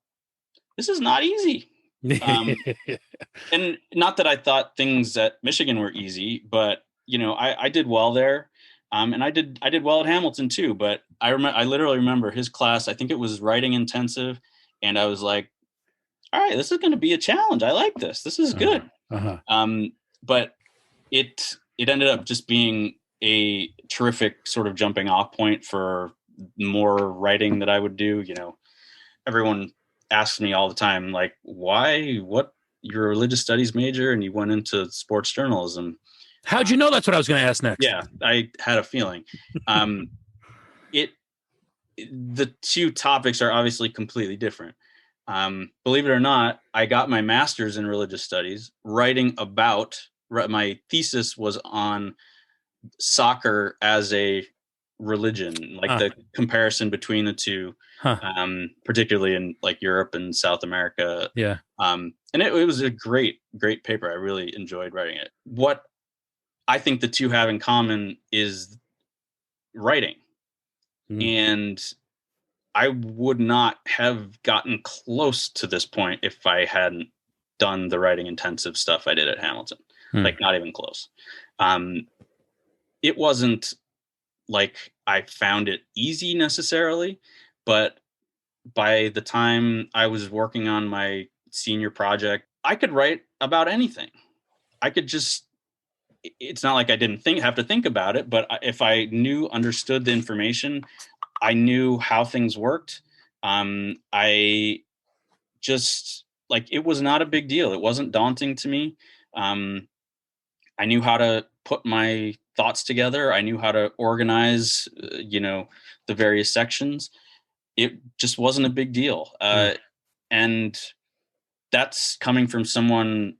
not easy. And not that I thought things at Michigan were easy, but I did well there. And I did well at Hamilton too, but I literally remember his class. I think it was writing intensive. And I was like, all right, this is going to be a challenge. I like this. This is good. But it ended up just being a terrific sort of jumping off point for more writing that I would do. Everyone asks me all the time, like, what, you're a religious studies major and you went into sports journalism. How'd you know that's what I was going to ask next? Yeah, I had a feeling. The two topics are obviously completely different. Believe it or not, I got my master's in religious studies writing about, my thesis was on soccer as a religion, like the comparison between the two, particularly in like Europe and South America. Yeah. And it was a great paper. I really enjoyed writing it. What I think the two have in common is writing. And I would not have gotten close to this point if I hadn't done the writing intensive stuff I did at Hamilton. Like, not even close. It wasn't like I found it easy necessarily, but by the time I was working on my senior project, I could write about anything. I could just, it's not like I didn't have to think about it, but if I understood the information, I knew how things worked. I just, like, it was not a big deal. It wasn't daunting to me. I knew how to put my thoughts together. I knew how to organize, the various sections. It just wasn't a big deal. And that's coming from someone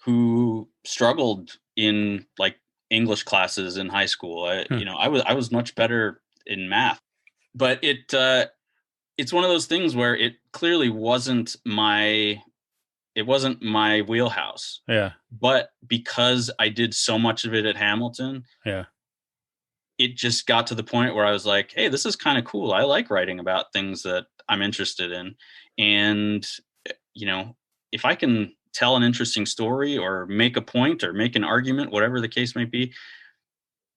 who struggled in like English classes in high school. I was much better in math, but it's one of those things where it clearly wasn't my wheelhouse. Yeah. But because I did so much of it at Hamilton, it just got to the point where I was like, hey, this is kind of cool. I like writing about things that I'm interested in. And, if I can tell an interesting story or make a point or make an argument, whatever the case may be,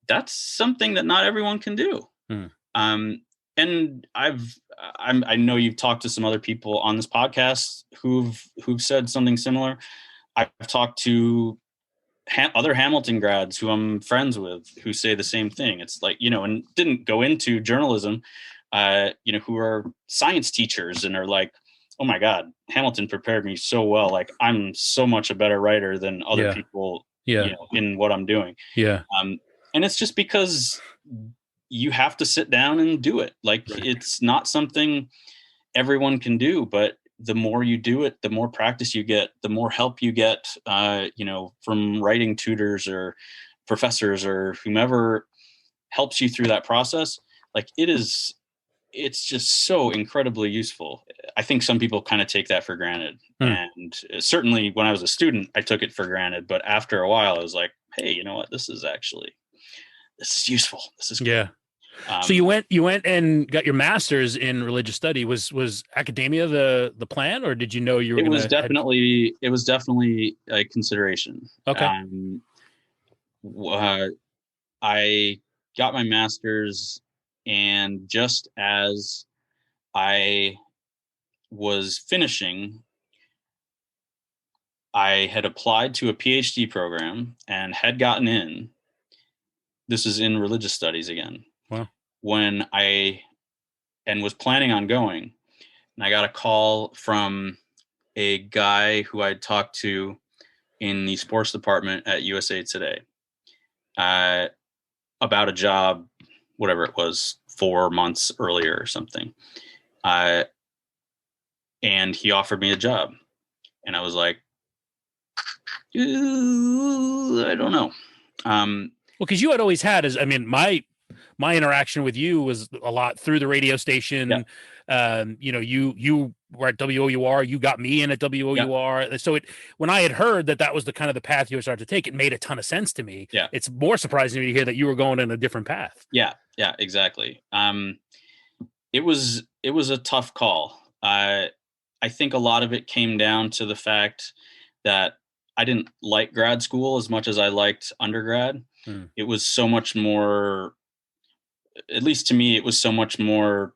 that's something that not everyone can do. And I know you've talked to some other people on this podcast who've said something similar. I've talked to other Hamilton grads who I'm friends with who say the same thing. It's like, and didn't go into journalism, who are science teachers and are like, oh my God, Hamilton prepared me so well. Like I'm so much a better writer than other Yeah. people, Yeah. in what I'm doing. Yeah. And it's just because you have to sit down and do it. Like Right. it's not something everyone can do, but the more you do it, the more practice you get, the more help you get, from writing tutors or professors or whomever helps you through that process. Like it's just so incredibly useful. I think some people kind of take that for granted. And certainly when I was a student, I took it for granted. But after a while, I was like, hey, you know what? This is useful. This is Yeah. great. So you went and got your master's in religious study. Was academia the plan, or did you know you were It going was to? definitely a consideration. Okay. I got my master's, and just as I was finishing, I had applied to a PhD program and had gotten in. This is in religious studies again. Wow. And was planning on going. And I got a call from a guy who I'd talked to in the sports department at USA Today about a job, whatever it was, 4 months earlier or something. And he offered me a job. And I was like, I don't know. Well, because you had always had, my interaction with you was a lot through the radio station. Yeah. You were at WOUR. You got me in at WOUR. Yeah. So when I had heard that was the kind of the path you were starting to take, it made a ton of sense to me. Yeah. It's more surprising to hear that you were going in a different path. Yeah. Yeah. Exactly. It was a tough call. I think a lot of it came down to the fact that I didn't like grad school as much as I liked undergrad. It was so much more, at least to me, it was so much more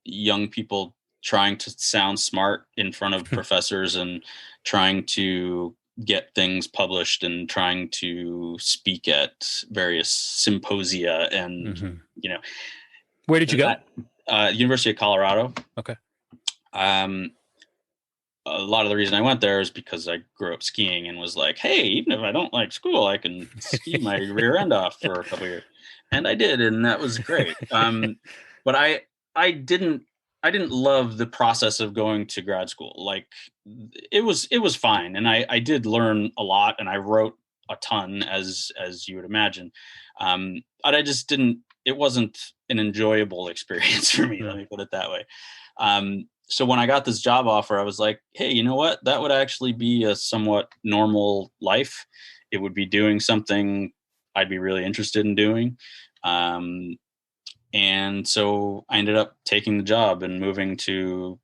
young people trying to sound smart in front of professors and trying to get things published and trying to speak at various symposia and, Where did you go? University of Colorado. Okay. A lot of the reason I went there is because I grew up skiing and was like, hey, even if I don't like school, I can ski my rear end off for a couple of years. And I did, and that was great. But I didn't love the process of going to grad school. Like it was fine. And I did learn a lot, and I wrote a ton, as you would imagine. But I just it wasn't an enjoyable experience for me. Let me put it that way. So when I got this job offer, I was like, hey, you know what? That would actually be a somewhat normal life. It would be doing something I'd be really interested in doing. And so I ended up taking the job and moving to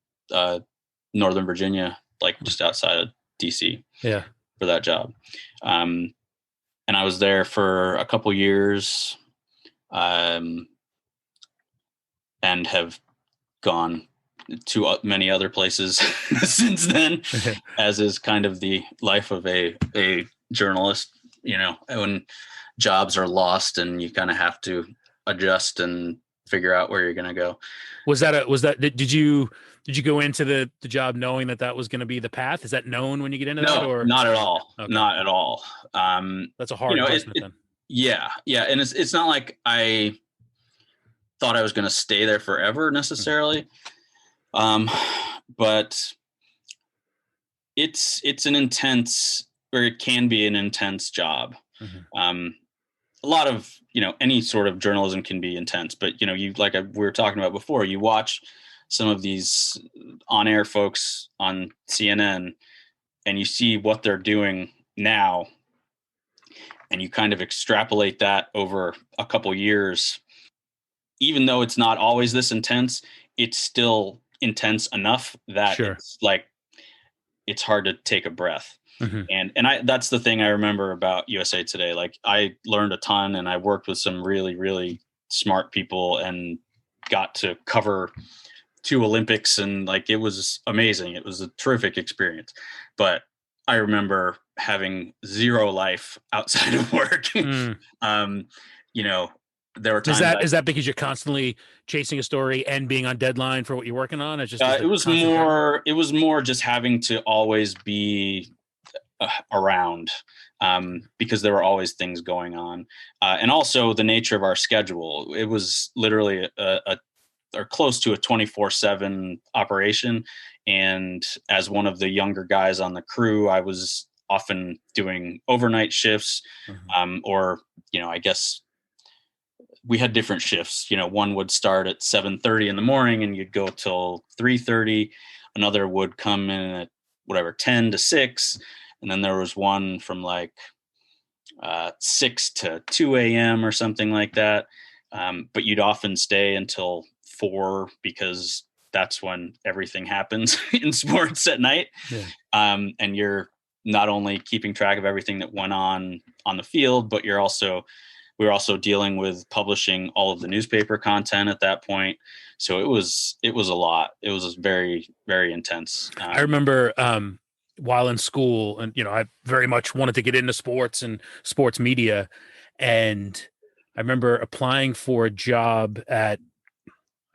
Northern Virginia, like just outside of DC, for that job. And I was there for a couple years, and have gone to many other places since then, as is kind of the life of a journalist, when jobs are lost and you kind of have to adjust and figure out where you're going to go. Did you go into the job knowing that was going to be the path? Is that known when you get into that? Or not at all? Okay. Not at all. That's a hard adjustment then. Yeah. And it's not like I thought I was going to stay there forever necessarily. But it's an intense, or it can be an intense job. A lot of, any sort of journalism can be intense, but we were talking about before, you watch some of these on-air folks on CNN and you see what they're doing now, and you kind of extrapolate that over a couple years. Even though it's not always this intense, it's still intense enough that it's like, it's hard to take a breath. And that's the thing I remember about USA Today. Like I learned a ton, and I worked with some really, really smart people and got to cover 2 Olympics, and like, it was amazing. It was a terrific experience, but I remember having zero life outside of work. there were times Is that because you're constantly chasing a story and being on deadline for what you're working on? it was more just having to always be around, because there were always things going on, and also the nature of our schedule. It was literally or close to a 24/7 operation. And as one of the younger guys on the crew, I was often doing overnight shifts, or, I guess we had different shifts. One would start at 7:30 in the morning and you'd go till 3:30. Another would come in at whatever, 10 to 6. And then there was one from like 6 to 2 a.m. or something like that. But you'd often stay until 4 because that's when everything happens in sports at night. Yeah. And you're not only keeping track of everything that went on the field, but we were also dealing with publishing all of the newspaper content at that point. So it was a lot. It was very, very intense. I remember while in school, and I very much wanted to get into sports and sports media, and I remember applying for a job at,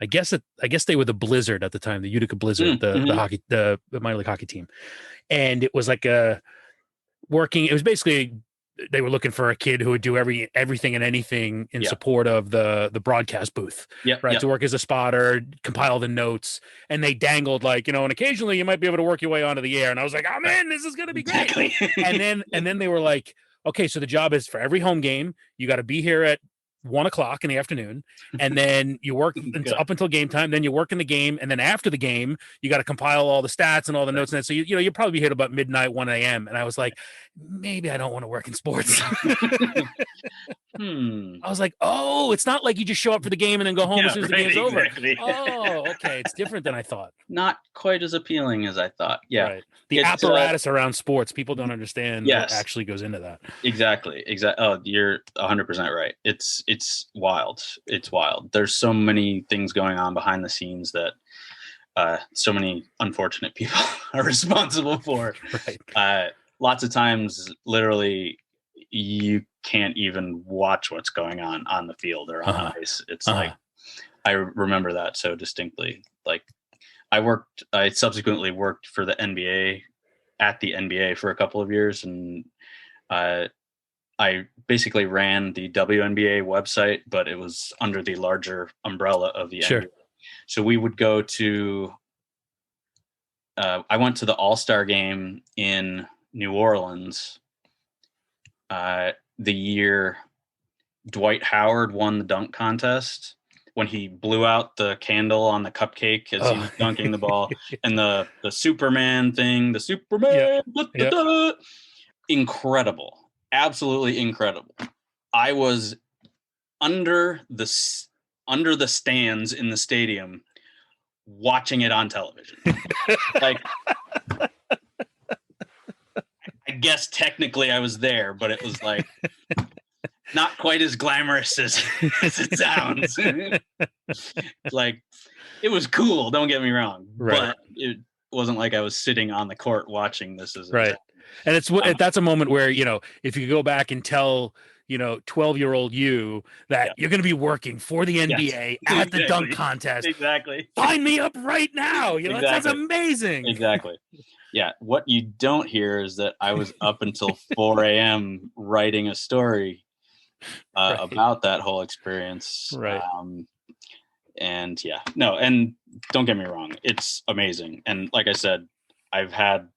I guess they were the Blizzard at the time, the Utica Blizzard, the minor league hockey team. And it was like it was basically, they were looking for a kid who would do everything and anything in support of the broadcast booth, right? To work as a spotter, compile the notes, and they dangled like, and occasionally you might be able to work your way onto the air. And I was like, I'm in, this is going to be great. Exactly. and then they were like, okay, so the job is for every home game, you got to be here at 1:00 in the afternoon, and then you work up until game time. Then you work in the game, and then after the game, you got to compile all the stats and all the notes. And so you'll probably be hit about midnight, 1 a.m. And I was like, maybe I don't want to work in sports. I was like, oh, it's not like you just show up for the game and then go home as soon as the game's over. Oh, okay, it's different than I thought. Not quite as appealing as I thought. Yeah, right. The apparatus around sports, people don't understand what actually goes into that. Exactly. Oh, you're 100% right. It's wild. It's wild. There's so many things going on behind the scenes that so many unfortunate people are responsible for. Right. Lots of times, literally, you can't even watch what's going on the field or on ice. It's like, I remember that so distinctly. Like, I subsequently worked for the NBA, at the NBA for a couple of years, and I basically ran the WNBA website, but it was under the larger umbrella of the NBA. So we would go to, I went to the All-Star game in New Orleans the year Dwight Howard won the dunk contest, when he blew out the candle on the cupcake as he was dunking the ball, and the Superman thing, the Superman, incredible, absolutely incredible. I was under the stands in the stadium watching it on television. Like, I guess technically I was there, but it was like not quite as glamorous as it sounds. Like, it was cool, don't get me wrong, but it wasn't like I was sitting on the court watching this as right. And that's a moment where, if you go back and tell 12-year-old you that you're going to be working for the NBA at the dunk contest. Exactly. Sign me up right now. That's amazing. Exactly. Yeah. What you don't hear is that I was up until 4 a.m. writing a story about that whole experience. Right. And don't get me wrong, it's amazing. And like I said, I've had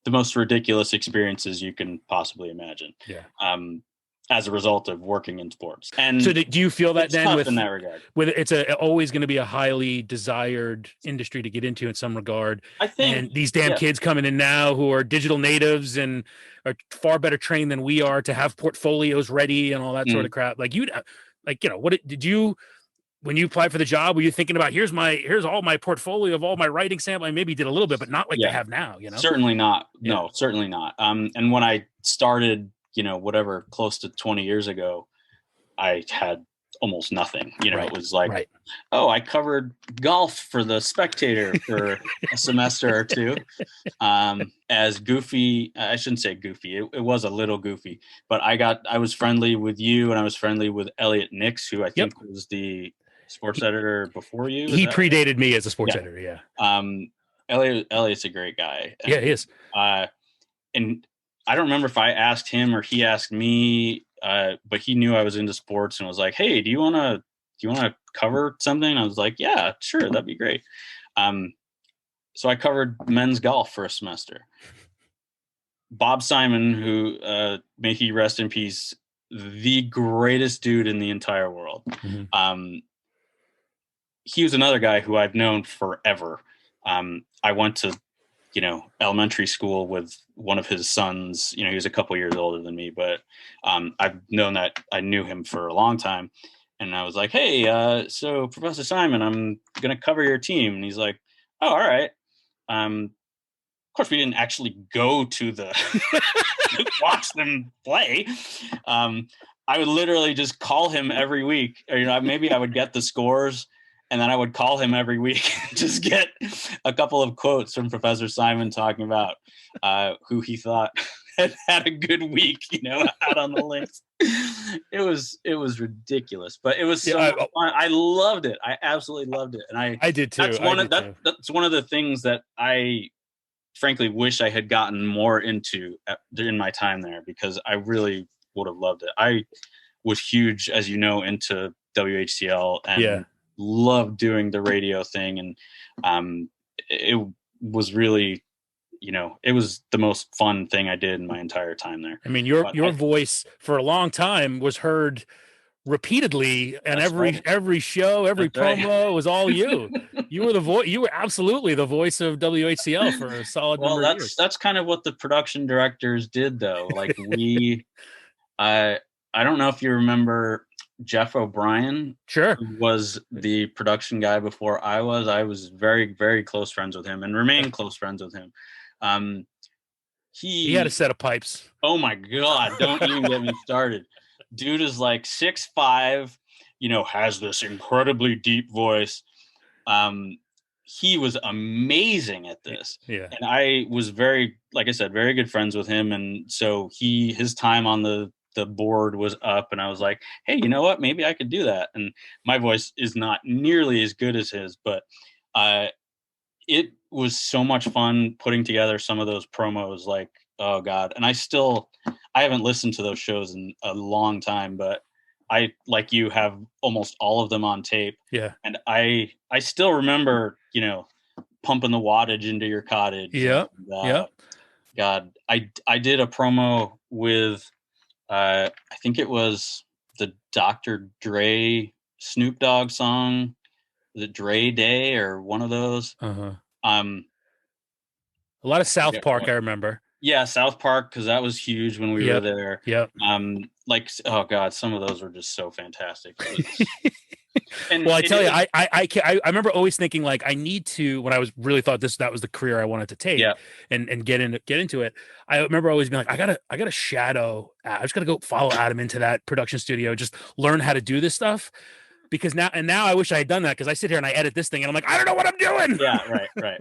the most ridiculous experiences you can possibly imagine. Yeah. As a result of working in sports. And so do you feel that then in that regard? With it's always going to be a highly desired industry to get into in some regard. I think, and these damn kids coming in now who are digital natives and are far better trained than we are to have portfolios ready and all that sort of crap. Like what did you, when you applied for the job, were you thinking about, here's all my portfolio of all my writing sample? I maybe did a little bit, but not like they have now, Certainly not. No, certainly not. And when I started, whatever, close to 20 years ago, I had almost nothing. You know, Right. it was like, Right. oh, I covered golf for the Spectator for a semester or two. As goofy, I shouldn't say goofy. It was a little goofy, but I was friendly with you, and I was friendly with Elliot Nix, who I think was the sports editor before you. He predated me as a sports Yeah. editor. Yeah. Elliot's a great guy. And, Yeah, he is. And I don't remember if I asked him or he asked me, but he knew I was into sports and was like, "Hey, do you want to cover something?" And I was like, "Yeah, sure, that'd be great." So I covered men's golf for a semester. Bob Simon, who may he rest in peace, the greatest dude in the entire world. Mm-hmm. He was another guy who I've known forever. I went to, elementary school with one of his sons. He was a couple years older than me, but I've known that I knew him for a long time. And I was like, "Hey, so Professor Simon, I'm going to cover your team." And he's like, "Oh, all right." Of course, we didn't actually go to the watch them play. I would literally just call him every week. Or, maybe I would get the scores, and then I would call him every week, just get a couple of quotes from Professor Simon talking about who he thought had a good week, out on the links. It was ridiculous, but it was so much fun. I loved it. I absolutely loved it, and I did too. That's one of the things that I frankly wish I had gotten more into in my time there, because I really would have loved it. I was huge, as you know, into WHCL and loved doing the radio thing. And it was really, it was the most fun thing I did in my entire time there. I mean, your voice for a long time was heard repeatedly, and every show, every promo was all you. You were the voice. You were absolutely the voice of WHCL for a solid number of years. That's kind of what the production directors did, though. Like I don't know if you remember Jeff O'Brien. Sure, who was the production guy before I was. I was very, very close friends with him and remain close friends with him. He had a set of pipes. Oh my God! Don't even get me started. Dude is like 6'5", has this incredibly deep voice. He was amazing at this. Yeah. And I was very good friends with him. And so his time on the board was up, and I was like, "Hey, you know what? Maybe I could do that." And my voice is not nearly as good as his, but it was so much fun putting together some of those promos. Like, oh God. And I haven't listened to those shows in a long time, but I, like you, have almost all of them on tape. Yeah. And I still remember, pumping the wattage into your cottage. Yeah. God, I did a promo with, I think it was the Dr. Dre Snoop Dogg song, the Dre Day or one of those. Uh-huh. A lot of South Park, I remember. Yeah, South Park, because that was huge when we were there. Yep. Oh God, some of those were just so fantastic. Well, I tell you, I remember always thinking, like, I need to, when I was really thought that was the career I wanted to take, and get into it. I remember always being like, I gotta shadow. I just gotta go follow Adam into that production studio, just learn how to do this stuff. Because now I wish I had done that, because I sit here and I edit this thing and I'm like, I don't know what I'm doing. Yeah, right.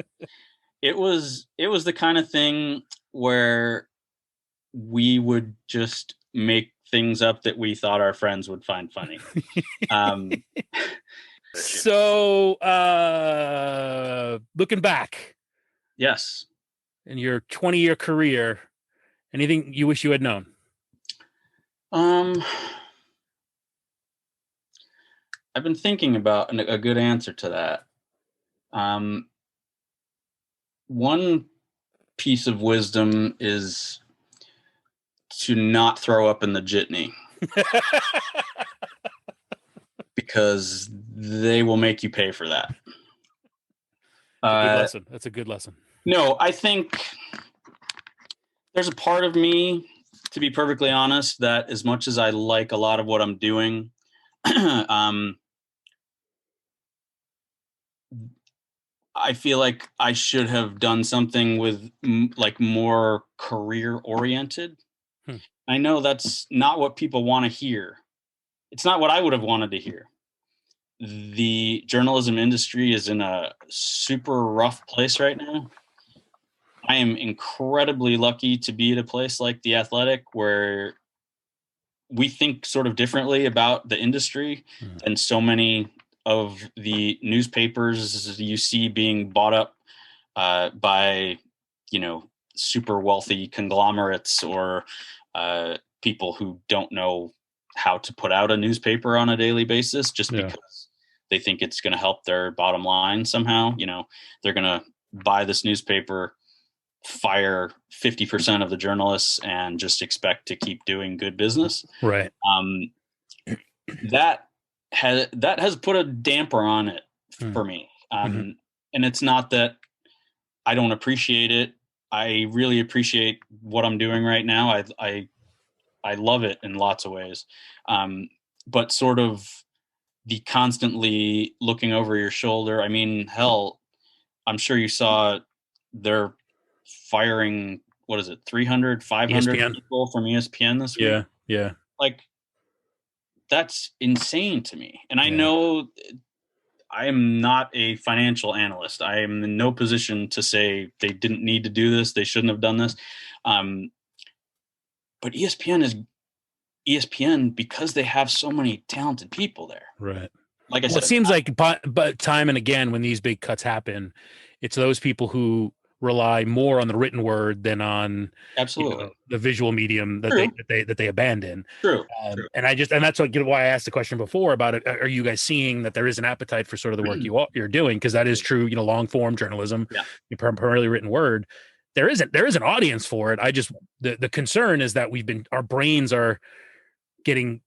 It was the kind of thing where we would just make things up that we thought our friends would find funny. So looking back, yes, in your 20-year career, anything you wish you had known? I've been thinking about a good answer to that. One piece of wisdom is to not throw up in the jitney, because they will make you pay for that. That's a good lesson. No, I think there's a part of me, to be perfectly honest, that as much as I like a lot of what I'm doing, I feel like I should have done something with more career oriented. I know that's not what people want to hear, it's not what I would have wanted to hear. The journalism industry is in a super rough place right now. I am incredibly lucky to be at a place like The Athletic where we think sort of differently about the industry than so many of the newspapers you see being bought up by, super wealthy conglomerates or people who don't know how to put out a newspaper on a daily basis just because they think it's going to help their bottom line somehow. They're going to buy this newspaper, fire 50% of the journalists, and just expect to keep doing good business. Right. That has put a damper on it for me. And it's not that I don't appreciate it. I really appreciate what I'm doing right now. I love it in lots of ways. But sort of the constantly looking over your shoulder. I mean, hell, I'm sure you saw they're firing, 300, 500 ESPN. people from ESPN this week? Yeah. Like, that's insane to me. And I know I am not a financial analyst. I am in no position to say they didn't need to do this. They shouldn't have done this. But ESPN is ESPN because they have so many talented people there. Right. Like I said, it seems like, but time and again, when these big cuts happen, it's those people who rely more on the written word than on absolutely the visual medium that they abandon. True. And that's why I asked the question before about it. Are you guys seeing that there is an appetite for sort of the work you're doing? Because that is true. Long form journalism, primarily written word. There is an audience for it. The concern is that our brains are getting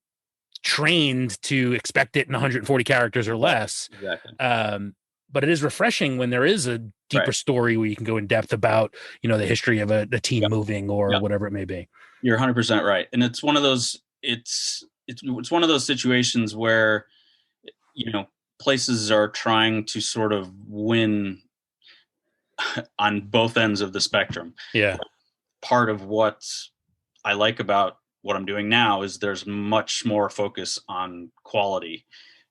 trained to expect it in 140 characters or less. Exactly. But it is refreshing when there is a deeper story where you can go in depth about, the history of the team moving or whatever it may be. You're 100% right. And it's one of those, it's one of those situations where, places are trying to sort of win on both ends of the spectrum. Yeah. Part of what I like about what I'm doing now is there's much more focus on quality.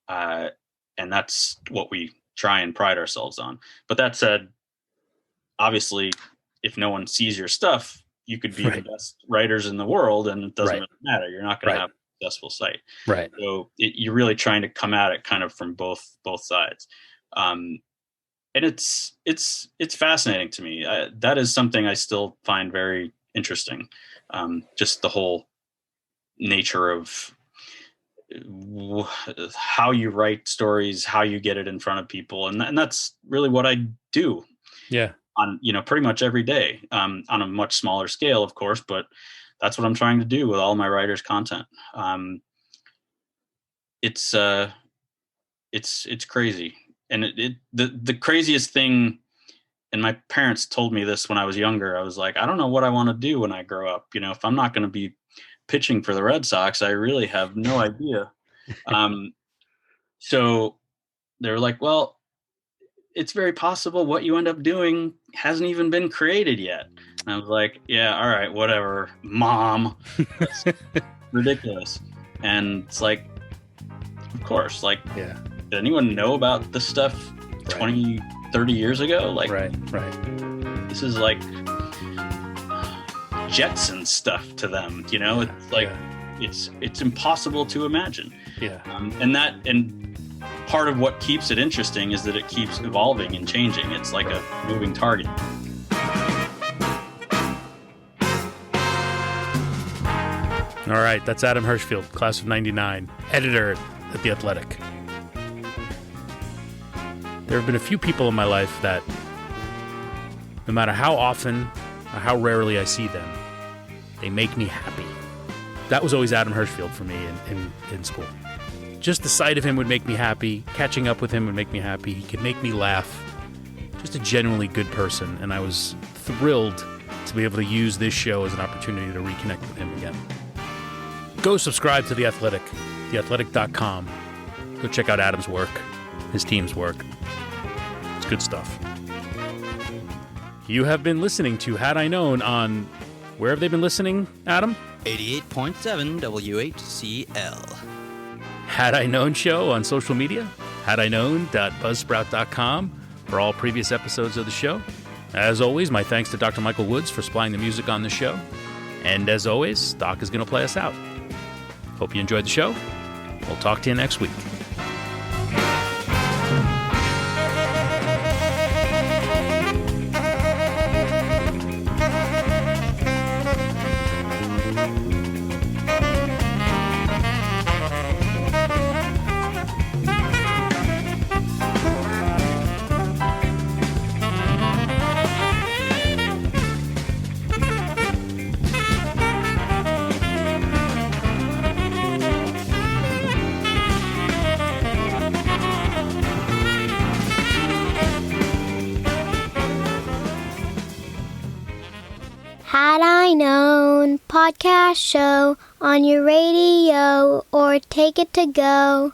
And that's what we try and pride ourselves on. But that said, obviously, if no one sees your stuff, you could be the best writers in the world and it doesn't really matter. You're not going to have a successful site. Right. So you're really trying to come at it kind of from both sides. And it's fascinating to me. That is something I still find very interesting. Just the whole nature of how you write stories, how you get it in front of people. And that's really what I do. Yeah. On, pretty much every day, on a much smaller scale, of course, but that's what I'm trying to do with all my writers' content. It's crazy. And the craziest thing, and my parents told me this when I was younger, I was like, I don't know what I want to do when I grow up. If I'm not going to be pitching for the Red Sox, I really have no idea. So they were like, well, it's very possible what you end up doing hasn't even been created yet. And I was like, yeah, all right, whatever, Mom. That's ridiculous. And it's like, of course, did anyone know about this stuff 20, 30 years ago? Right. This is like Jetson stuff to them, it's like it's impossible to imagine. And part of what keeps it interesting is that it keeps evolving and changing. It's like a moving target. All right, that's Adam Hirshfield, class of 99, editor at The Athletic. There have been a few people in my life that, no matter how often or how rarely I see them, they make me happy. That was always Adam Hirshfield for me in school. Just the sight of him would make me happy. Catching up with him would make me happy. He could make me laugh. Just a genuinely good person. And I was thrilled to be able to use this show as an opportunity to reconnect with him again. Go subscribe to The Athletic, theathletic.com. Go check out Adam's work, his team's work. It's good stuff. You have been listening to Had I Known on... Where have they been listening, Adam? 88.7 WHCL. Had I Known Show on social media, hadiknown.buzzsprout.com for all previous episodes of the show. As always, my thanks to Dr. Michael Woods for supplying the music on the show. And as always, Doc is going to play us out. Hope you enjoyed the show. We'll talk to you next week. Had I Known podcast show on your radio or take it to go.